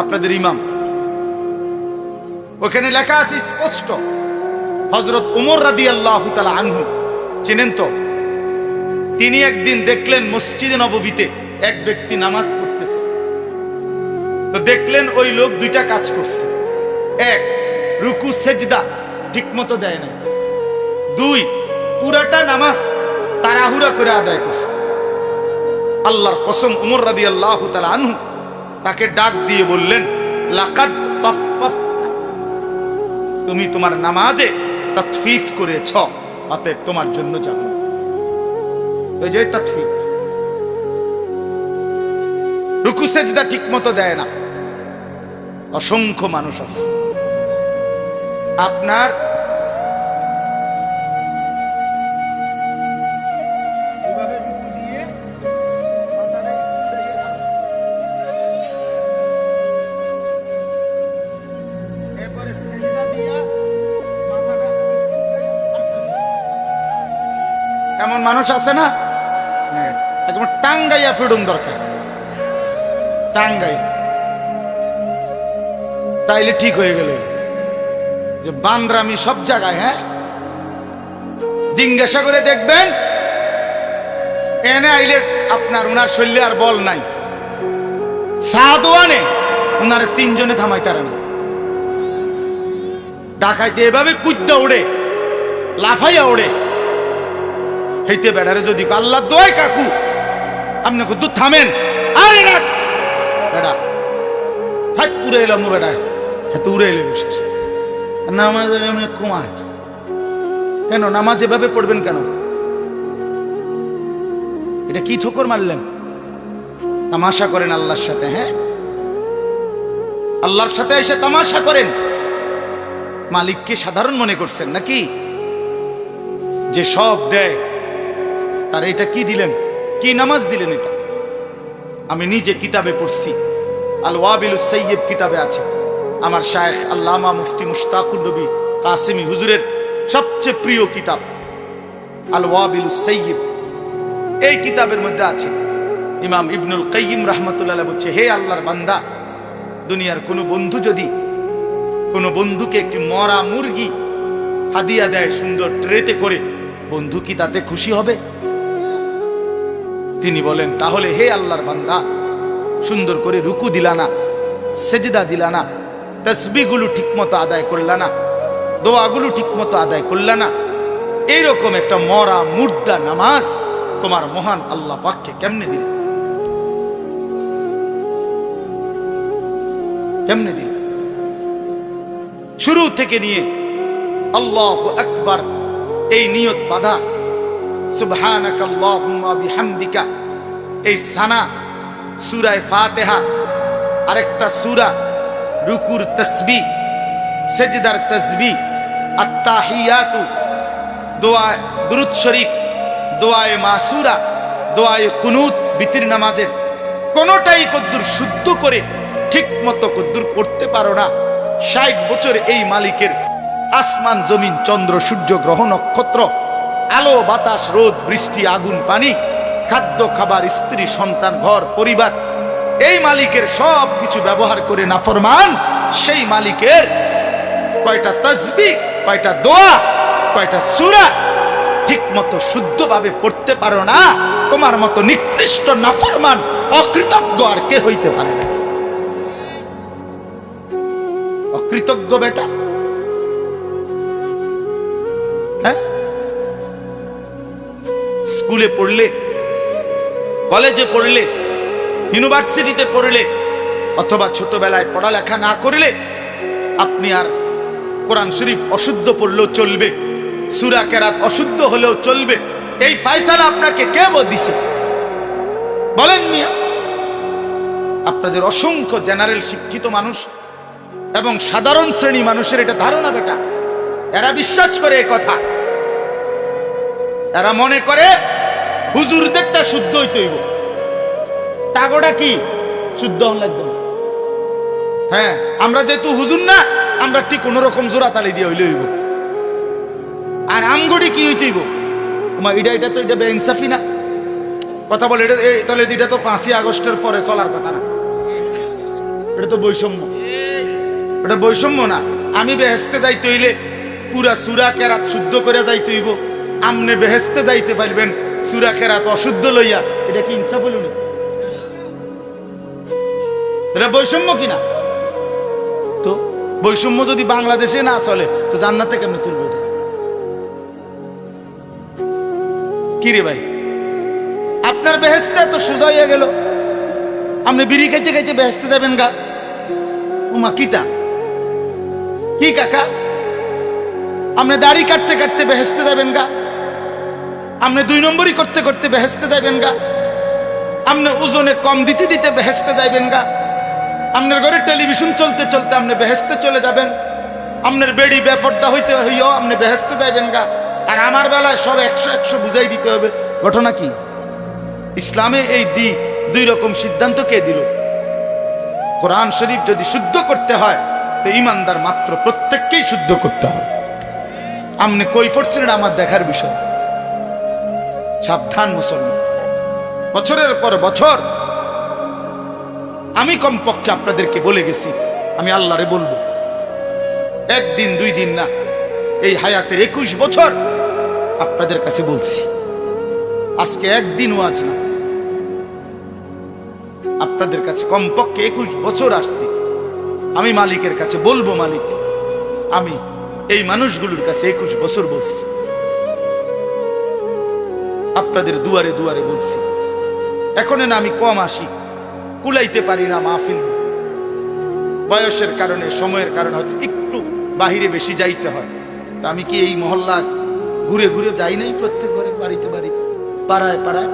আপনাদের ইমাম, ওখানে লেখা আছে স্পষ্ট। হযরত ওমর রাদিয়াল্লাহু তাআলা আনহু চিনেন তো? তিনি একদিন দেখলেন মসজিদে নববীতে এক ব্যক্তি নামাজ পড়তেছে। তো দেখলেন ওই লোক 2টা কাজ করছে। 1, রুকু সেজদা ঠিক মতো দেয় না। দুই, পুরাটা নামাজ তাড়াহুড়া করে আদায় করছে। আল্লাহর কসম, উমর রাদিয়াল্লাহু তাআলা আনহু তাকে ডাক দিয়ে বললেন, লাকাদ তাফফাফতা, তুমি তোমার নামাজে তাতফিফ করেছ, অতএব তোমার জন্য জাহান্নাম। ওই যে তাতফিফ, রুকু সেজদা ঠিক মতো দেয় না। অসংখ্য মানুষ আছে আপনার এমন মানুষ আছে না, একদম টাঙ্গাইয়া ফিডুম দরকার, টাঙ্গাই, তাইলে ঠিক হয়ে গেল। যে বান্দরামি সব জায়গায়, হ্যাঁ, জিজ্ঞাসা করে দেখবেন এনে আইলে আপনার উনার শৈলী আর বল নাই, সাদওয়ানে উনার তিনজনে থামাই তারা না, ডাকাইতে এভাবে কুদ্দা উড়ে, লাফাইয়া উড়ে। হেইতে বেড়ারে যদি আল্লাহ দোয় কাকু আপনি কুদ্দু থামেন, আরে রাখ বেড়া, হাত উড়ে এলাম বেড়া, হাতে উড়ে এলে বসে নামাজ কমায় কেন? নামাজ এভাবে পড়বেন কেন? এটা কি ঠোকর মারলেন? তামাশা করেন আল্লাহর সাথে, হ্যাঁ, আল্লাহর সাথে এসে তামাশা করেন। মালিককে সাধারণ মনে করছেন নাকি? যে সব দেয় তার এটা কি দিলেন? কি নামাজ দিলেন? এটা আমি নিজে কিতাবে পড়ছি, আল ওয়াবিলুস সাইয়্যিব কিতাবে আছে। আমার শায়েখ আল্লামা মুফতি মুশতাকুর নবী কাসিমি হুজুরের সবচেয়ে প্রিয় কিতাব আল ওয়াবিলুস সাইয়্যিব। এই কিতাবের মধ্যে আছে, ইমাম ইবনুল কাইয়িম রাহমাতুল্লাহ আলাইহি বলছে, হে আল্লাহর বান্দা, দুনিয়ার কোনো বন্ধু যদি কোনো বন্ধুকে একটি মরা মুরগি হাদিয়া দেয় সুন্দর ট্রেতে করে, বন্ধু কি তাতে খুশি হবে? তিনি বলেন, তাহলে হে আল্লাহর বান্দা, সুন্দর করে রুকু দিলা না, সেজদা দিলা না, তাসবিহগুলো ঠিকমতো আদায় করলা না, দোয়াগুলো ঠিকমতো আদায় করলা না, এইরকম একটা মরা মুর্দা নামাজ তোমার মহান আল্লাহ পাককে কেমনে দিলে? কেমনে দিলে? শুরু থেকে নিয়ে আল্লাহু আকবার এই নিয়ত বাঁধা, সুবহানাকাল্লাহুম্মা বিহামদিকা, এই সানা, সূরা ফাতিহা, আরেকটা সূরা, রুকুর তাসবিহ, সেজদার তাসবিহ, আত-তাহিয়াতু, দোয়া দুরূদ শরীফ, দোয়ায়ে মাসুরা, দোয়ায়ে কুনুত, বিতির নামাজের কোনটাই কদ্দুর শুদ্ধ করে ঠিক মতো কদ্দুর পড়তে পারো না। 60 বছর এই মালিকের আসমান জমিন চন্দ্র সূর্য গ্রহ নক্ষত্র, আলো বাতাস রোদ বৃষ্টি আগুন পানি, খাদ্য খাবার স্ত্রী সন্তান ঘর পরিবার, এই মালিকের সব কিছু ব্যবহার করে নাফরমান সেই মালিকের কয়টা তাসবিহ, কয়টা দোয়া, কয়টা সূরা ঠিক মতো শুদ্ধভাবে পড়তে পারো না? তোমার মতো নিকৃষ্ট নাফরমান অকৃতজ্ঞ আর কে হইতে পারে না? অকৃতজ্ঞ বেটা, হ্যাঁ, স্কুলে পড়লে, কলেজে পড়লে, ইউনিভার্সিটিতে পড়লে, অথবা ছোটবেলায় পড়ালেখা না করলে আপনি আর কোরআন শরীফ অশুদ্ধ পড়লেও চলবে, সূরা কেরাত অশুদ্ধ হলেও চলবে, এই ফয়সালা আপনাকে কে দিছে? বলেন মিয়া। আপনাদের অসংখ্য জেনারেল শিক্ষিত মানুষ এবং সাধারণ শ্রেণী মানুষের এটা ধারণা বেটা, এরা বিশ্বাস করে এই কথা, এরা মনে করে হুজুরদেরটা শুদ্ধ হইতে হইব, তাগোটা কি শুদ্ধ হন লাগবে। হ্যাঁ, আমরা যেহেতু হুজুর না, আমরা ঠিক কোন রকম জোড়া তালি দিয়ে হইলে হইব। আর আমগড়ি কি হইতে হইব? এটা তো এটা বেইনসাফি না? কথা বলে এটা, তাহলে এটা তো 5ই আগস্টের পরে চলার কথা না, এটা তো বৈষম্য। এটা বৈষম্য না। আমি বেহেস্তে যাইতে হইলে পুরা সূরা কেরাত শুদ্ধ করে যাইতে হইব, আমনে বেহেস্তে যাইতে পারবেন সূরা কেরাত অশুদ্ধ লইয়া, এটা কি ইনসাফ হইল না? এটা বৈষম্য কিনা? তো বৈষম্য যদি বাংলাদেশে না চলে তো জান্নাতে কেমনে চলবে? এটা কি রে ভাই, আপনার বেহেশতে তো সোজা হয়ে গেল, আপনি বিড়ি খাইতে খাইতে বেহেশতে যাবেন গা? উমা কিতা কি কাকা, আপনি দাড়ি কাটতে কাটতে বেহেশতে যাবেন গা? আপনি 2 নম্বরই করতে করতে বেহেশতে যাবেন গা? আপনি ওজনে কম দিতে দিতে বেহেশতে যাবেন গা? আপনার ঘরে টেলিভিশন চলতে চলতে আপনি বেহেশতে চলে যাবেন? আপনার বেড়ি বেফর্দা হইতে হইও আপনি বেহেশতে যাবেন গা? আর আমার বেলায় সব 100 বুঝাই দিতে হবে। ঘটনা কি? ইসলামে এই 2 রকম সিদ্ধান্ত কে দিল? কোরআন শরীফ যদি শুদ্ধ করতে হয় তো ইমানদার মাত্র প্রত্যেককেই শুদ্ধ করতে হবে। আপনি কই পড়ছিলেন আমার দেখার বিষয়। সাবধান মুসলমান, বছরের পর বছর আমি কমপক্ষে আপনাদেরকে বলে গেছি, আমি আল্লাহরে বলবো, 1 দিন 2 দিন না, এই হায়াতের 21 বছর আপনাদের কাছে বলছি। আজকে 1 দিন ওয়াজ না, আপনাদের কাছে কমপক্ষে 21 বছর আসছি। আমি মালিকের কাছে বলবো, মালিক আমি এই মানুষগুলোর কাছে 21 বছর বলছি, আপনাদের দুয়ারে দুয়ারে বলছি। এখন না আমি কম আসি, কুলাইতে পারি না মাহফিল, বয়সের কারণে সময়ের কারণে হয়তো একটু বাহিরে বেশি যাইতে হয়। তা আমি কি এই মহল্লা ঘুরে ঘুরে যাই নাই? প্রত্যেক ঘরে, বাড়িতে বাড়িতে, পাড়ায় পাড়ায়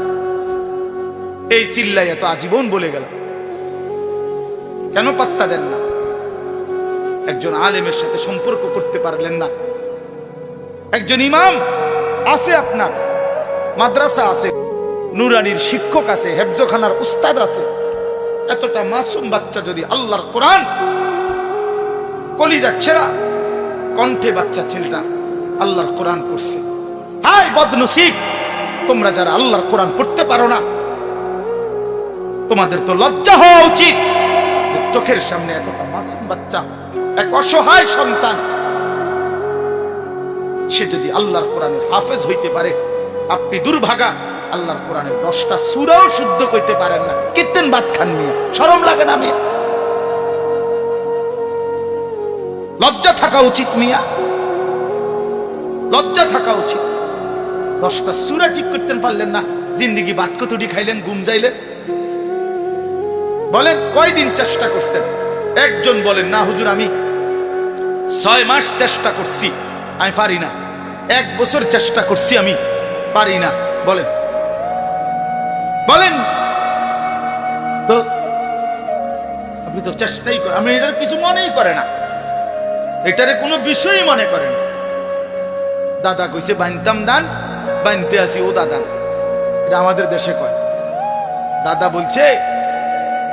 এই চিল্লাই এত আজীবন বলে গেল, কেন পাত্তা দেন না? একজন আলেমের সাথে সম্পর্ক করতে পারলেন না? একজন ইমাম আছে, আপনার মাদ্রাসা আছে, নুরানির শিক্ষক আছে, হেফজখানার উস্তাদ আছে, এতটা মাসুম বাচ্চা যদি আল্লাহর কোরআন কলিজা ছেড়া কণ্ঠে বাচ্চা ছেলেটা আল্লাহর কোরআন পড়ছে, হায় বদনসিব তোমরা যারা আল্লাহর কোরআন পড়তে পারো না, তোমাদের তো লজ্জা হওয়া উচিত। চোখের সামনে এতটা মাসুম বাচ্চা, এক অসহায় সন্তান, সে যদি আল্লাহর কোরআনের হাফেজ হইতে পারে, আপনি দুর্ভাগা আল্লাহর কোরআনের 10টা সূরাও শুদ্ধ করতে পারেন না, কিত্তেন বাত খান মিয়া, শরম লাগে না মিয়া? লজ্জা থাকা উচিত মিয়া, লজ্জা থাকা উচিত। 10টা সূরা ঠিক করতে পারলেন না, জিন্দেগি বাত কতটি খাইলেন, ঘুম যাইলেন? বলেন কয়দিন চেষ্টা করছেন? একজন বলেন না হুজুর আমি 6 মাস চেষ্টা করছি, আমি পারি না। 1 বছর চেষ্টা করছি, আমি পারি না। বলেন বলেন তো, আপনি তো চেষ্টাই করেন, আমি এটার কিছু মনেই করে না, এটারে কোনো বিষয়ই মনে করেন। দাদা কইছে বানতাম দান, বানতে আসি ও দাদা, এটা আমাদের দেশে কয়। দাদা বলছে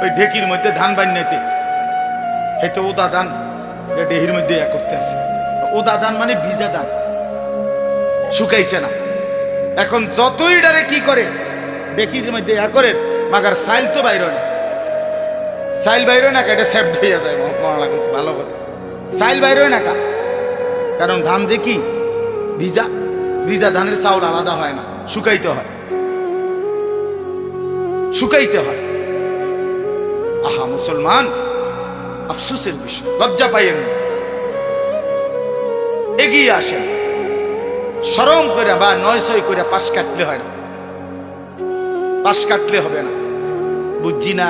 ওই ঢেকির মধ্যে ধান বান্যাইতে, হয়তো ও দাদান ডেহির মধ্যে করতে আছে। ও দাদান মানে ভিজা দান, শুকাইছে না। এখন যতই ডারে কি করে ডেকির মধ্যে করে, মাগার সাইল তো বাইর হয় না, সাইল বাইর হয় না, এটা সেফট হয়ে যায়। ভালো কথা, সাইল বাইর হয় না কা, কারণ ধান যে কি ভিজা, ভিজা ধানের চাউল আলাদা হয় না, শুকাইতে হয়, শুকাইতে হয়। আহা মুসলমান, আফসোসের বিষয়, লজ্জা পাইয়েন, এগিয়ে আসেন। শরম করে বা 900 করে পাশ কাটলে হয় না, পাশ কাটলে হবে না। বুঝছি না,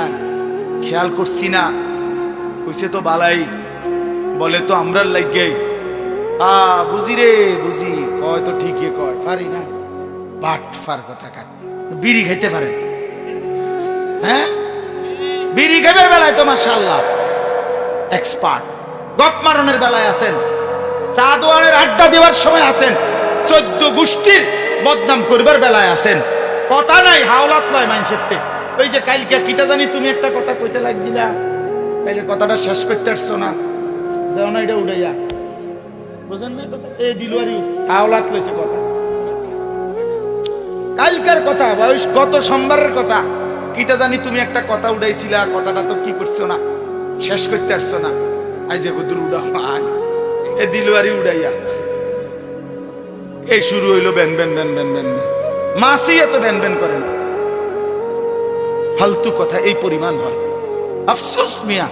খেয়াল করছি না, কইছে তো বালাই, বলে তো আমরার লাগে। বুঝি রে বুঝি, কয় তো ঠিকই কয়, পারি না। বাট ফার কথা কাট। বিড়ি খাইতে পারেন? হ্যাঁ, বিড়ি খাইবার বেলায় তো মাশাআল্লাহ এক্সপার্ট, গপ মারনের বেলায় আছেন, চা দোয়ানের আড্ডা দেওয়ার সময় আছেন, 14 গোষ্ঠীর বদনাম করবার বেলায় আছেন। কথা নাই, হাওলাত লয় মানুষের তে। ওই যে কালকে কিটা জানি তুমি একটা কথা কইতে লাগছিলা, কালকে কথাটা শেষ করতে আসছো না, দাও না এটা উড়াইয়া, বুঝেন না কথা? এই দিলওয়ারি হাওলাত লইছে কথা, কালকার কথা, বয়স গত সোমবারের কথা, কিটা জানি তুমি একটা কথা উড়াইছিলা, কথাটা তো কি করছো না, শেষ করতে আসছো না, আজ যে গুদুর উড়া, আজ এ দিলওয়ারি উড়াইয়া এই শুরু হইলো ব্যান ব্যান ব্যান ব্যান ব্যান। মাসি এত ব্যান ব্যান করে না, ফালতু কথা এই পরিমাণ হয়। আফসোস মিয়া,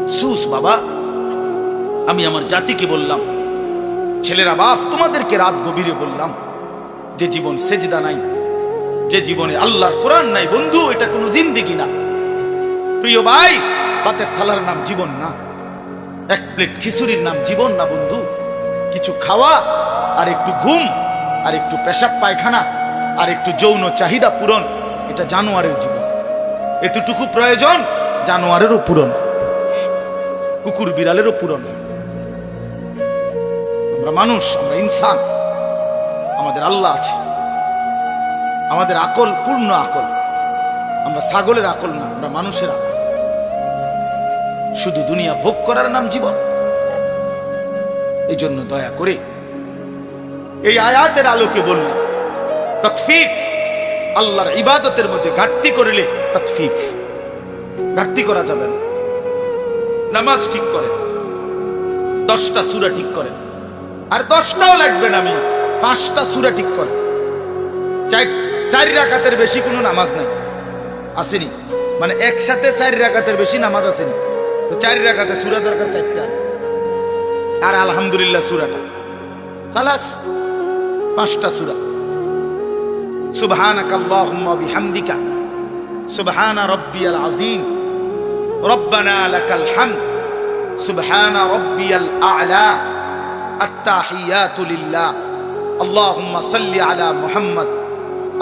আফসোস বাবা। আমি আমার জাতিকে বললাম, ছেলেরা বাপ তোমাদেরকে রাত গভীরে বললাম, যে জীবন সেজদা নাই, যে জীবনে আল্লাহর কোরআন নাই, বন্ধু এটা কোনো জিন্দেগি না। প্রিয় ভাই, ভাতের থালার নাম জীবন না, এক প্লেট খিচুড়ির নাম জীবন না বন্ধু। কিছু খাওয়া আর একটু ঘুম আর একটু পেশাব পায়খানা আর একটু যৌন চাহিদা পূরণ, এটা জানোয়ারের জীবন। এতটুকু প্রয়োজন জানোয়ারেরও পূরণ, কুকুর বিড়ালেরও পূরণ। আমরা মানুষ, আমরা ইনসান, আমাদের আল্লাহ আছে, আমাদের আকল পূর্ণ আকল। আমরা ছাগলের আকল না, আমরা মানুষের আকল। শুধু দুনিয়া ভোগ করার নাম জীবন। এই জন্য দয়া করে এই আয়াতের আলোকে বললেন তাতফিফ, আল্লাহর ইবাদতের মধ্যে ঘাটতি করলে তাতফিফ, ঘাটতি করা যাবে না। নামাজ ঠিক করেন, 10টা সূরা ঠিক করেন, আর 10টাও লাগবে না, আমি 5টা সূরা ঠিক করেন। 4 রাকাতের বেশি কোনো নামাজ নাই, আসেনি? মানে একসাথে 4 রাকাতের বেশি নামাজ আসেনি, তো 4 রাকাতে সূরা দরকার 4টা, আর আলহামদুলিল্লাহ সূরাটা খালাস, 5টা সূরা। সুবহানাকাল্লাহুম্মা বিহামদিকা সুবহানা রাব্বিয়াল আযীম রব্বানা লাকাল হামদ সুবহানা রাব্বিয়াল আ'লা আত-তাহিয়াতু লিল্লাহ আল্লাহুম্মা সাল্লি আলা মুহাম্মদ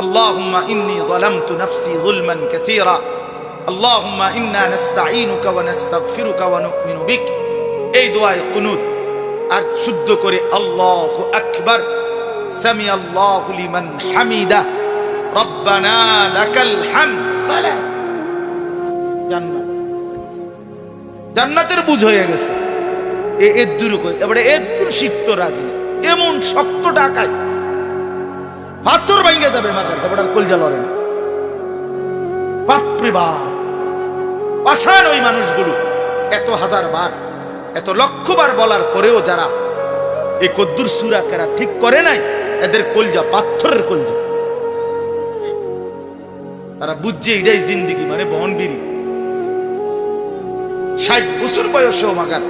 আল্লাহুম্মা ইন্নী যালামতু নাফসি যুলমান কাসীরা আল্লাহুম্মা ইন্না নাস্তাঈনুকা ওয়া নাস্তাগফিরুকা ওয়া নু'মিনু বিক। এই দোয়ায় কুনুত, আর শুদ্ধ করে আল্লাহু আকবার, সামি আল্লাহু লিমান হামিদা, রব্বানা লাকাল হামদ। খালাস, জান্নাত, জান্নাতের বুঝ হয়ে গেছে। এর দূর করে এবারে এর দূর শিখত রাজি না, এমন শক্ত ডাকায় পাথর ভাঙে যাবে মাথার, এবার কলজা লড়ে না। বাপরে বাপ, পাষাণ ওই মানুষগুলো। এত হাজার বার, এত লক্ষ বার বলার পরেও যারা এই কদ্দুর সূরা কেরা ঠিক করে নাই, এদের কলজা পাথরের কলজা। তারা বুঝছে এটাই জিন্দেগি, মানে বনবিরি। 60 বছর বয়সেও মাগার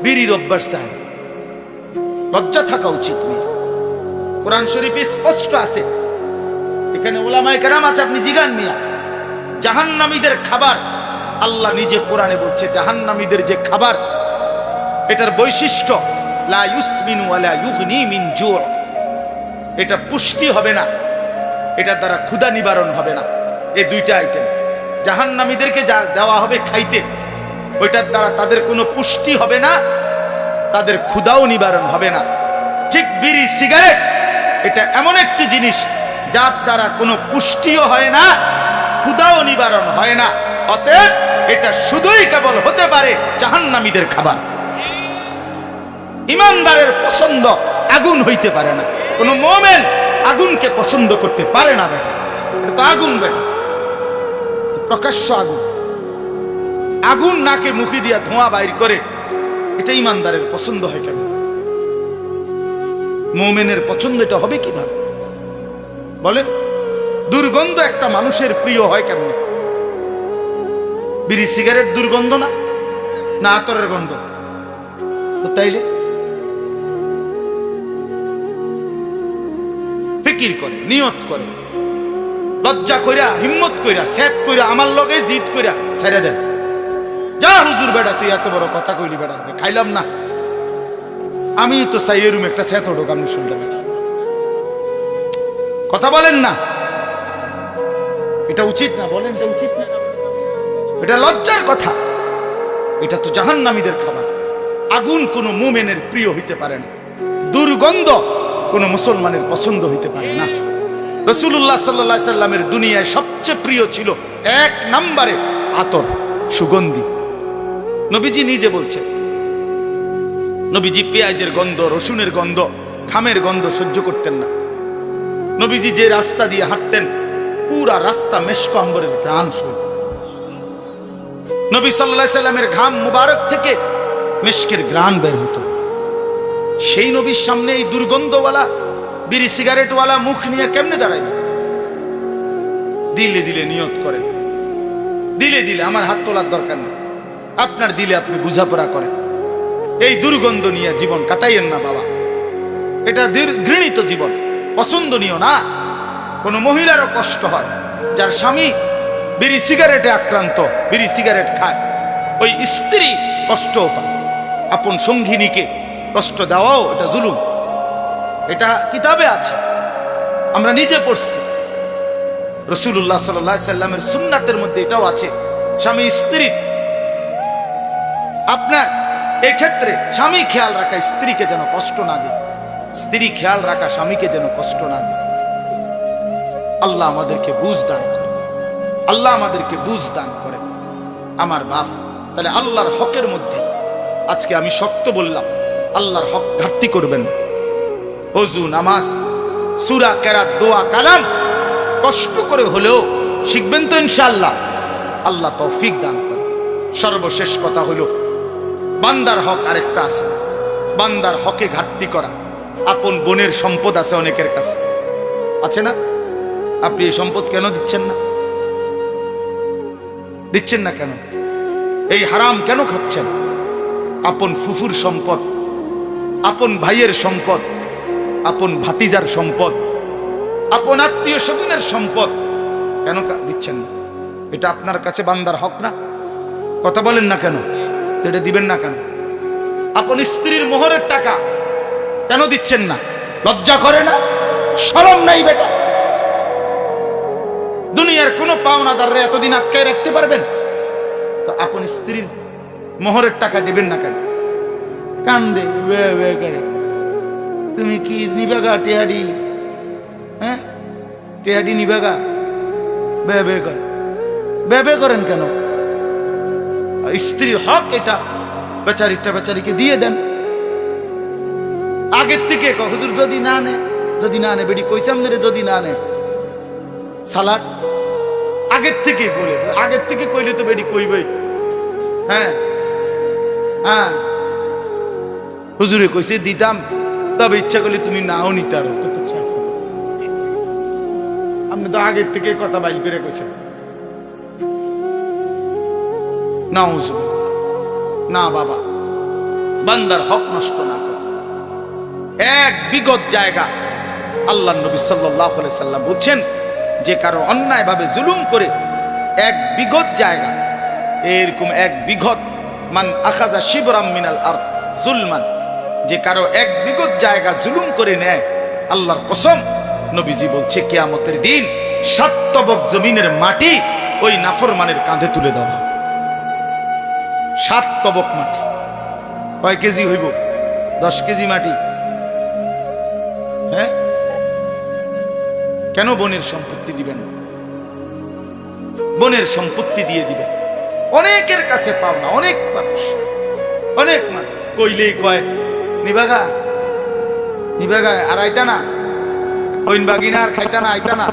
বিড়ির অভ্যাস চায়। লজ্জা থাকা উচিত। কোরআন শরীফে স্পষ্ট আছে, এখানে ওলামায়ে কেরাম আছে, আপনি জিগান মিয়া। জাহান্নামীদের খাবার, আল্লাহ নিজে কোরআনে বলছে জাহান্নামীদের যে খাবার, এটার বৈশিষ্ট্য লা ইউসমিনু ওয়া লা ইউগনি মিন জু', এটা পুষ্টি হবে না, এটার দ্বারা ক্ষুধা নিবারণ হবে না। এই দুইটা আইটেম জাহান্নামীদেরকে যা দেওয়া হবে খাইতে, ওইটার দ্বারা তাদের কোনো পুষ্টি হবে না, তাদের ক্ষুধাও নিবারণ হবে না। ঠিক বিড়ি সিগারেট এটা এমন একটি জিনিস যার দ্বারা কোনো পুষ্টিও হয় না, ক্ষুধাও নিবারণ হয় না। অতএব এটা শুধুই কেবল হতে পারে জাহান্নামীদের খাবার। ইমানদারের পছন্দ আগুন হইতে পারে না, কোন মুমিন আগুনকে পছন্দ করতে পারে না। বেটা, এটা তো আগুন, বেটা প্রকাশ্য আগুন। আগুন নাকে মুখে দিয়া ধোঁয়া বাইর করে, এটা ইমানদারের পছন্দ হয় কেন? মুমিনের পছন্দ এটা হবে কিভাবে বলেন? দুর্গন্ধ একটা মানুষের প্রিয় হয় কেমন? বিড়ি সিগারেট দুর্গন্ধ না, না আতরের গন্ধ? তাইলে ফিকির করে, নিয়ত করে, লজ্জা কইরা, হিম্মত কইরা, সেট কইরা, আমার লগে জিদ কইরা ছেড়ে দেন। যা হুজুর বেটা, তুই এত বড় কথা কইলি বেটা, খাইলাম না। আমি তো চাই এরুম একটা সেট ওঠুক, আপনি শুনলেন কথা বলেন না? এটা উচিত না? বলেন এটা উচিত না? এটা লজ্জার কথা। এটা তো জাহান্নামীদের খাবার। আগুন কোনো মুমিনের প্রিয় হইতে পারে না, দুর্গন্ধ কোনো মুসলমানের পছন্দ হইতে পারে না। রাসূলুল্লাহ সাল্লাল্লাহু আলাইহি সাল্লামের দুনিয়ায় সবচেয়ে প্রিয় ছিল 1 নম্বরে আতর, সুগন্ধি। নবীজি নিজে বলছেন, নবীজি পেঁয়াজের গন্ধ, রসুনের গন্ধ, ঘামের গন্ধ সহ্য করতেন না। নবীজি যে রাস্তা দিয়ে হাঁটতেন, পুরা রাস্তা মেশক আম্বরের ঘ্রাণ শুনত। নবী সাল্লাল্লাহু আলাইহি সাল্লামের ঘাম মুবারক থেকে মেশকের ঘ্রাণ বের হতো। সেই নবীর সামনে এই দুর্গন্ধওয়ালা বিড়ি সিগারেটওয়ালা মুখ নিয়ে কেমনে দাঁড়াইবে? দিলে দিলে নিয়ত করেন, দিলে দিলে, আমার হাত তোলার দরকার নেই, আপনার দিলে আপনি বুঝাপড়া করেন। এই দুর্গন্ধ নিয়ে জীবন কাটাইয়েন না বাবা, এটা ঘৃণিত জীবন। পছন্দনীয় না। কোনো মহিলারও কষ্ট হয়, যার স্বামী বিড়ি সিগারেটে আক্রান্ত, বিড়ি সিগারেট খায়, ওই স্ত্রী কষ্টও পায়। আপন সঙ্গিনীকে কষ্ট দেওয়াও এটা জুলুম। এটা কিতাবে আছে, আমরা নিজে পড়ছি। রাসূলুল্লাহ সাল্লাল্লাহু আলাইহি সাল্লামের সুন্নাতের মধ্যে এটাও আছে, স্বামী স্ত্রীর আপনার এই ক্ষেত্রে স্বামী খেয়াল রাখা স্ত্রীকে যেন কষ্ট না দেয়, স্ত্রী খেয়াল রাখা স্বামীকে যেন কষ্ট না দেয়। আল্লাহ আমাদেরকে বুঝ দান করে, আল্লাহ আমাদেরকে বুঝ দান করে আমার বাপ। তাহলে আল্লাহর হকের মধ্যে আজকে আমি শক্ত বললাম, আল্লাহর হক ঘাটতি করবেন। ওযু, নামাজ, সূরা, কেরাত, দোয়া, কালাম কষ্ট করে হলেও শিখবেন তো ইনশাআল্লাহ। আল্লাহ তৌফিক দান করে। সর্বশেষ কথা হলো, বান্দার হক আরেকটা আছে, বান্দার হকে ঘাটতি করা। আপন বোনের সম্পদ আছে অনেকের কাছে, আছে না? আপনি এই সম্পদ কেন দিচ্ছেন না? দিচ্ছেন না কেন? এই হারাম কেন খাচ্ছেন? আপন ফুফুর সম্পদ, আপন ভাইয়ের সম্পদ, আপন ভাতিজার সম্পদ, আপন আত্মীয় স্বজনের সম্পদ কেন দিচ্ছেন না? এটা আপনার কাছে বান্দার হক না? কথা বলেন না কেন? এটা দিবেন না কেন? আপন স্ত্রীর মোহরের টাকা কেন দিচ্ছেন না? লজ্জা করে না? শরম নাই বেটা? দুনিয়ার কোন পাওনাদাররা এতদিন আটকায় রাখতে পারবেন? তো আপন স্ত্রীর মোহরের টাকা দিবেন না কেন? কান্দে করে, তুমি কি নিবাগা টেহাডি? হ্যাঁ, টেহাডি নিবাগা? বে করে, বে করেন কেন? স্ত্রীর হক এটা, বেচারিটা বেচারিকে দিয়ে দেন। আগের থেকে হুজুর যদি না নে, যদি না নে, বেডি কইসাম রে, যদি না নে সালাক আগের থেকে বলে, আগের থেকে কইলে তো বেডি কইবই। হ্যাঁ হ্যাঁ, হুজুরে কইছে দিতাম, তবে ইচ্ছা করলে তুমি নাও নিতে আরো। আপনি তো আগের থেকে কথা বাইল করে কইছেন। না হুজুর, না বাবা, বান্দার হক নষ্ট না করো। এক বিগত জায়গা আল্লাহ নবী সাল্লাল্লাহু আলাইহি সাল্লাম বলছেন, যে কারো অন্যায় ভাবে জুলুম করে এক বিগত জায়গা, এরকম এক বিগত, মান আখাযা শিবরাম মিনাল আরদ জুলমান, যে কারো এক বিগত জায়গা জুলুম করে নেয়, আল্লাহর কসম নবীজি বলছে কিয়ামতের দিন 7 তবক জমিনের মাটি ওই নাফরমানের কাঁধে তুলে দেওয়া। 7 তবক মাটি কয় কেজি হইব? 10 কেজি মাটি। হ্যাঁ, কেন বোনের সম্পত্তি দিবেন? বোনের সম্পত্তি দিয়ে দিবেন। অনেকের কাছে পাওনা, অনেক মানুষ, অনেক মানুষ কইলেই কয় নিবাগা নিবাগা, আর আইতা না, ওইন বাগিনা আর খাইতা না, আইতা না,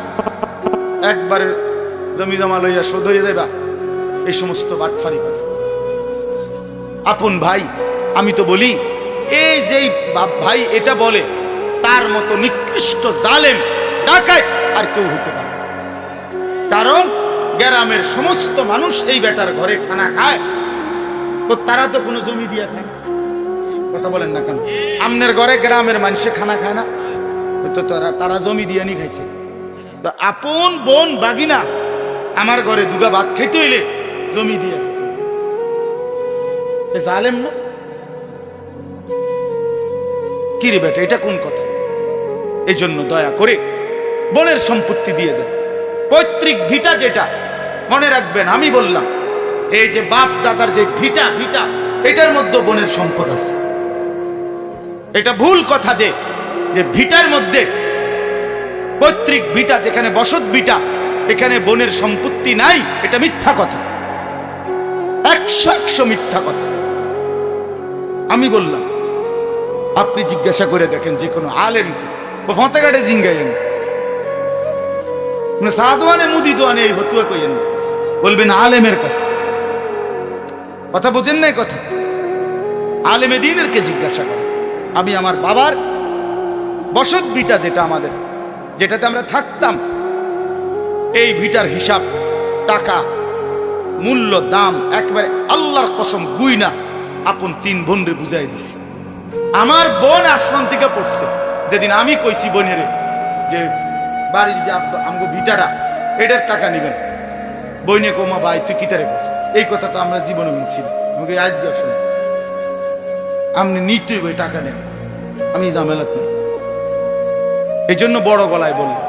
একবারে জমি জমা লইয়া শোধ হয়ে যাইবা। এই সমস্ত বাটফারি কথা। আপন ভাই, আমি তো বলি, এই যেই ভাই এটা বলে, তার মতো নিকৃষ্ট জালেম ডাকাত আর কেউ হতে পারে। কারণ গ্রামের সমস্ত মানুষ এই বেটার ঘরে খানা খায়, তো তারা তো কোনো জমি দিয়া খায় না। কথা বলেন না কেন? আমনের ঘরে গ্রামের মানুষে খানা খায় না, তো তারা জমি দিয়ে নি খাইছে। তো আপন বোন বাগিনা আমার ঘরে দুগা ভাত খাইতে হইলে জমি দিয়ে জালেম না? কি রে বেটা, এটা কোন কথা? এই জন্য দয়া করে বোনের সম্পত্তি দিয়ে দেন। পৈতৃক ভিটা যেটা, মনে রাখবেন আমি বললাম, এই যে বাপ দাদার যে ভিটা, এটার মধ্যে বোনের সম্পদ আছে। এটা ভুল কথা যে ভিটার মধ্যে, পৈতৃক ভিটা যেখানে বসত ভিটা, এখানে বোনের সম্পত্তি নাই, এটা মিথ্যা কথা, 100 মিথ্যা কথা। আমি বললাম, আপনি জিজ্ঞাসা করে দেখেন যে কোনো আলেমকে, ফতেঘাটে জিঙ্গাইয়েন, সাদওয়ানে মুদি দোয়ানে এই ফতুয়া কইয়েন, বলবেন আলেমের কাছে। কথা বোঝেন না? কথা আলেমে দ্বীনেরকে জিজ্ঞাসা করে। আমি আমার বাবার বসত ভিটা যেটা আমাদের, যেটাতে আমরা থাকতাম, এই ভিটার হিসাব, টাকা, মূল্য, দাম একবারে আল্লাহর কসম গুইনা আপন 3 বোনরে বুঝাই দিছি। আমার বোন আসমান থেকে পড়ছে, যেদিন আমি কইছি বোনেরে যে বাড়ির যে আমগো ভিটাটা এটার টাকা নিবেন। বইনে কোমা ভাই তুই কিতারে বস, এই কথা তো আমরা জীবনে শুনছি না, আমাকে আজকে শুনে আপনি নিতেই বই টাকা নেন, আমি ঝামেলাত নেই। এই জন্য বড় গলায় বললাম,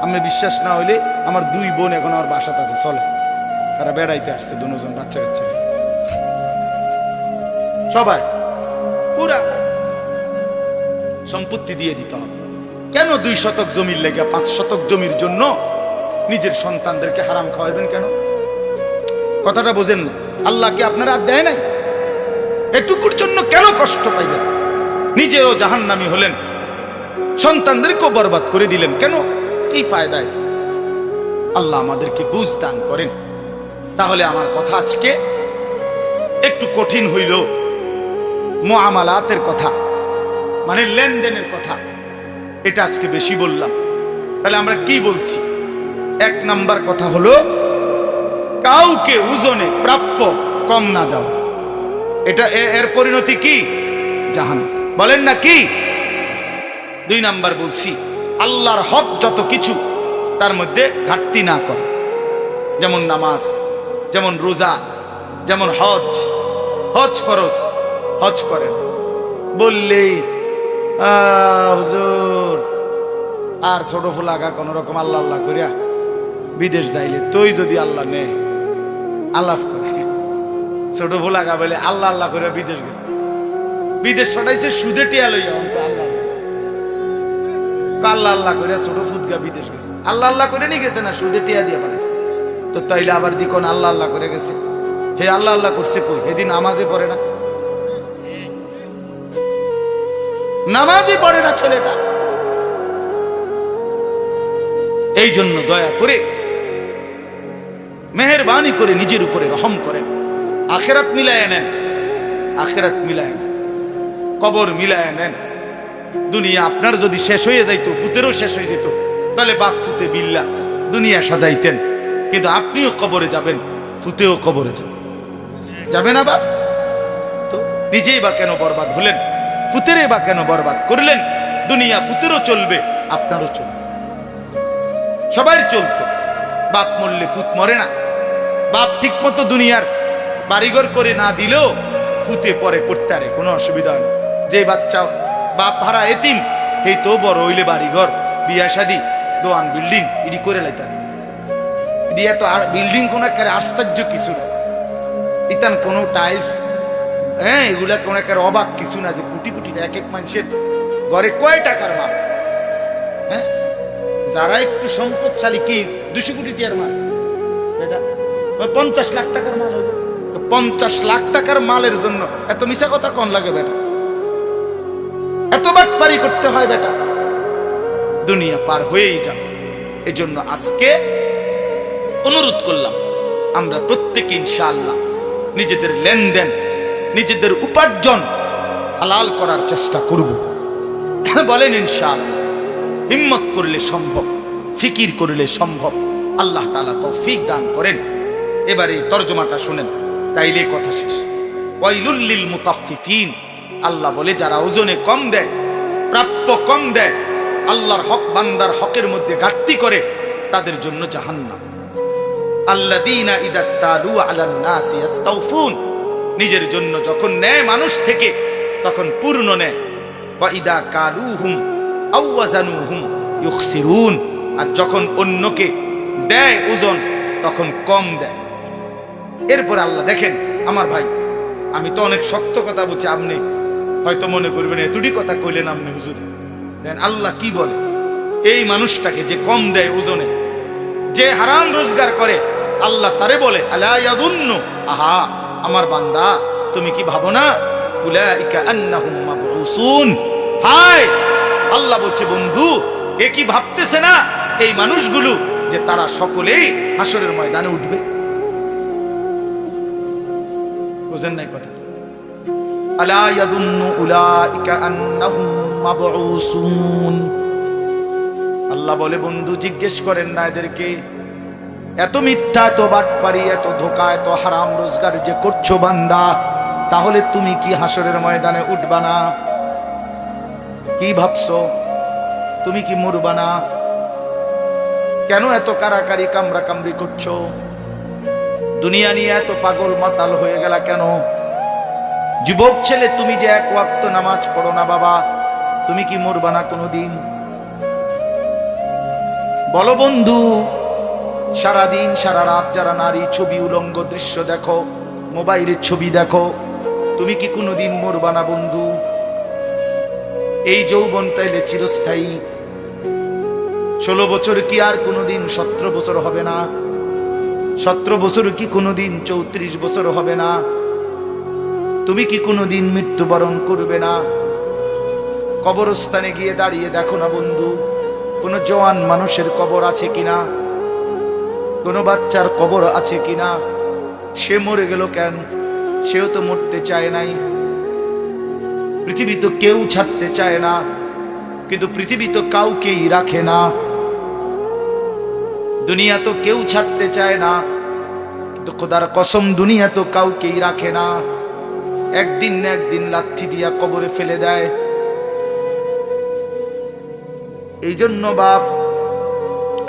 আপনি বিশ্বাস না হইলে আমার 2 বোন এখন আমার বাসাতে আছে, চলে তারা বেড়াইতে আসছে, দুজন বাচ্চা কাচ্চা সবাই পুরা সম্পত্তি দিয়ে দিতে হবে। কেন 2 শতক জমির লেগে 5 শতক জমির জন্য নিজের সন্তানদেরকে হারাম খাওয়াবেন কেন? কথাটা বোঝেন না? আল্লাহকে আপনারা আর দেয় নাই? এটুকুর জন্য কেন কষ্ট পাইবেন? নিজেরও জাহান্নামী হলেন, সন্তানদেরকেও বরবাদ করে দিলেন, কেন? কি ফায়দা? আল্লাহ আমাদেরকে বুঝ দান করেন। তাহলে আমার কথা আজকে একটু কঠিন হইল, মুআমালাতের কথা, মানে লেনদেনের কথা, এটা আজকে বেশি বললাম। তাহলে আমরা কি বলছি? 1 নাম্বার কথা হলো কাউকে ওজনে প্রাপ্য কম না দেওয়া। এটা এর পরিণতি কি? জাহান্নাম। বলেন না কি? 2 নাম্বার বলছি আল্লাহর হক যত কিছু তার মধ্যে ঘাটতি না করা, যেমন নামাজ, যেমন রোজা, যেমন হজ। হজ ফরজ, হজ করেন বললেই হুজুর আর ছোট ফুলাগা কোন রকম আল্লাহ আল্লাহ করিয়া বিদেশ যাইলে তুই যদি আল্লাহ নে আলাপ করে, ছোট ফুলাগা বলে আল্লাহ আল্লাহ করে বিদেশ গেছে, বিদেশ পাঠাইছে সুদে টিয়া লইয়া আল্লাহ আল্লাহ আল্লাহ করে ছোট ফুদগা বিদেশ গেছে, আল্লাহ আল্লাহ করে নিয়ে গেছে না, সুদে টিয়া দিয়ে পাঠাইছে। তো তাইলে আবার দিকন আল্লাহ আল্লাহ করে গেছে, হে আল্লাহ আল্লাহ করছে কই? সেদিন নামাজে পড়ে না, নামাজই পড়ে না ছেলেটা। এই জন্য দয়া করে মেহেরবানি করে নিজের উপরে রহম করেন, আখেরাত মিলায় নেন, আখেরাত মিলায় নেন, কবর মিলায় নেন। দুনিয়া আপনার যদি শেষ হয়ে যাইতো, পুতেরও শেষ হয়ে যেত, তাহলে বাপ ফুতে বিল্লা দুনিয়া সাজাইতেন, কিন্তু আপনিও কবরে যাবেন, ফুতেও কবরে যাবেন, যাবে না বাপ? তো নিজেই বা কেন বরবাদ হলেন? ফুতেরে বা কেন বরবাদ করলেন? দুনিয়া ফুতেরও চলবে, আপনারও চলবে, সবাই চলতো। বাপ মরলে ফুত মরে না। বাপ ঠিক মতো দুনিয়ার বাড়িঘর করে না দিলেও ফুতে পরে পড়তে আরে, কোনো অসুবিধা হয় না। যে বাচ্চা বাপ হারা এতিম, এই তো বড় হইলে বাড়িঘর, বিয়া শাদি, দোয়ান, বিল্ডিং ইডি করে লাইতাম। ইডিয়া তো আর বিল্ডিং কোন আশ্চর্য কিছু না, ইতান কোনো টাইলস, হ্যাঁ এগুলা কোন অবাক কিছু না যে কোটি কোটি এক এক মানুষের ঘরে কয় টাকার মাল। হ্যাঁ, যারা একটু সম্পদশালী কি 200 কোটি টাকার মাল, বেটা 50 লাখ টাকার মাল হবে। 50 লাখ টাকার মালের জন্য এত মিশা কথা কোন লাগে বেটা? এত বাটপারি করতে হয় বেটা? দুনিয়া পার হয়েই যাবে। এজন্য আজকে অনুরোধ করলাম, আমরা প্রত্যেকে ইনশাআল্লাহ নিজেদের লেনদেন, নিজেদের উপার্জন হালাল করার চেষ্টা করব। বলেন ইনশাআল্লাহ। হিম্মত করলে সম্ভব, ফিকির করলে সম্ভব। আল্লাহ তাআলা তৌফিক দান করেন। এবারে তরজমাটা শুনেন, তাইলে কথা শেষ। ওয়াইলুল লিল মুতাফফিফিন, আল্লাহ বলে যারা ওজনে কম দেয়, প্রাপ্য কম দেয়, আল্লাহর হক বান্দার হকের মধ্যে ঘাটতি করে, তাদের জন্য জাহান্নাম। আল্লাযীনা ইযা তালু আলান নাসি ইস্তাওফুন, নিজের জন্য যখন নেয় মানুষ থেকে তখন পূর্ণ নেয়। ওয়া ইযা কালুহুম আও ওয়াজানুহুম ইউখসিরুন, আর যখন অন্যকে দেয় ওজন তখন কম দেয়। এরপর আল্লাহ দেখেন আমার ভাই, আমি তো অনেক শক্ত কথা বলছি, আপনি হয়তো মনে করবেন এতটি কথা কইলেন আপনি হুজুর। দেন আল্লাহ কি বলে, এই মানুষটাকে যে কম দেয় ওজনে, যে হারাম রোজগার করে, আল্লাহ তারে বলে আলা ইয়াযুন্নু, আহা আমার বান্দা তুমি কি ভাবো না, উলাইকা আন্নাহুম মাবউসুন, হায় আল্লাহ বলছে বন্ধু এ কি ভাবতেছে না এই মানুষগুলো যে তারা সকলেই হাসরের ময়দানে উঠবে? বুঝেন নাই কথা? আলা ইয়াযুন্নু উলাইকা আন্নাহুম মাবউসুন। আল্লাহ বলে বন্ধু জিজ্ঞেস করেন না এদেরকে, এত মিথ্যা, এত বাটপারি, এত ধোঁকা, এত হারাম রোজগার যে করছো বান্দা, তাহলে তুমি কি হাসরের ময়দানে উঠবা না? কি ভাবছো? তুমি কি মরবা না? কেন এত কারাকারি কামড়া কামড়ি করছো? দুনিয়া নিয়ে এত পাগল মাতাল হয়ে গেলা কেন? যুবক ছেলে, তুমি যে এক ওয়াক্ত নামাজ পড়ো না বাবা, তুমি কি মরবা না কোনোদিন? বলো বন্ধু, সারাদিন সারা রাত যারা নারী ছবি উলঙ্গ দৃশ্য দেখো, মোবাইলের ছবি দেখো, তুমি কি কোনোদিন মরবা না বন্ধু? এই যৌবন তাইলে চিরস্থায়ী। 16 বছর কি আর কোনোদিন 17 বছর হবে না? 17 বছর কি কোনোদিন 34 বছর হবে না? তুমি কি কোনোদিন মৃত্যুবরণ করবে না? কবরস্থানে গিয়ে দাঁড়িয়ে দেখো না বন্ধু, কোনো জওয়ান মানুষের কবর আছে কিনা, কোনো বাচ্চার কবর আছে কিনা। সে মরে গেল কেন? সেও তো মরতে চায় নাই। পৃথিবী তো কেউ ছাড়তে চায় না, কিন্তু পৃথিবী তো কাউকেই রাখে না। দুনিয়া তো কেউ ছাড়তে চায় না, কিন্তু খোদার কসম দুনিয়া তো কাউকেই রাখে না। একদিন না একদিন লাথি দিয়া কবরে ফেলে দেয়। এই জন্য বাপ,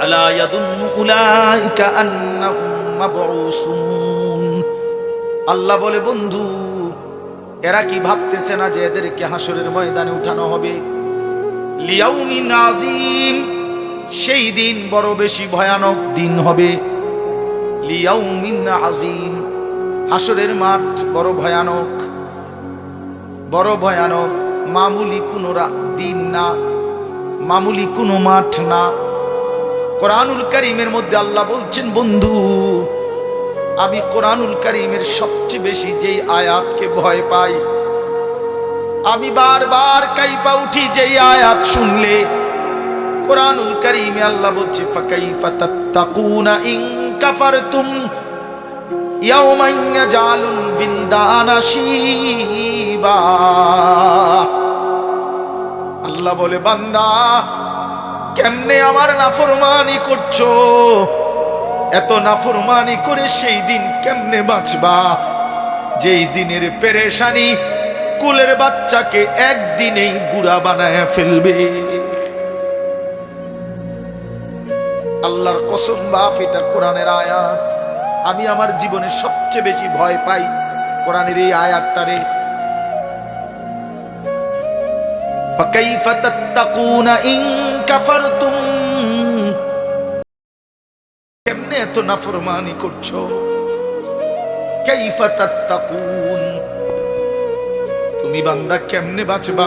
আলা ইয়াদুন্নু উলাইকা আন্নাহুম মাবউসুন, আল্লাহ বলে বন্ধু, এরা কি ভাবতেছে না যে এদেরকে হাসরের ময়দানে উঠানো হবে? লিয়াউমিন আযীম, সেই দিন বড় বেশি ভয়ানক দিন হবে। লিয়াউমিন আযীম, হাসরের মাঠ বড় ভয়ানক, বড় ভয়ানক। মামুলি কোনো দিন না, মামুলি কোনো মাঠ না। কোরআনুল কারীমের মধ্যে আল্লাহ বলছেন বন্ধু, আমি কোরআনুল কারীমের সবচেয়ে বেশি যেই আয়াতকে ভয় পাই, আমি বারবার কাইপা উঠি যেই আয়াত শুনলে। কোরআনুল কারীমে আল্লাহ বলছে, ফাকাইফা তাত্তাকুনা ইন কাফারতুম ইয়াওমান ইয়াজালুল বিলদানা শিবা। আল্লাহ বলে, বান্দা কেমনে আমার নাফরমানি করছো? এত নাফরমানি করে সেই দিন কেমনে বাঁচবা, যেই দিনের পেরেশানি কুলের বাচ্চাকে একদিনেই বুড়া বানায় ফেলবে। আল্লাহর কসম বাপ, এটা কোরআনের আয়াত। আমি আমার জীবনে সবচেয়ে বেশি ভয় পাই কোরআনের এই আয়াতটারে। ফাকাইফা তাত্তাকুনা ইন কাফারতুম, কেমনে এত নাফরমানি করছো? কাইফা তাত্তাকুন, তুমি বান্দা কেমনে বাঁচবা?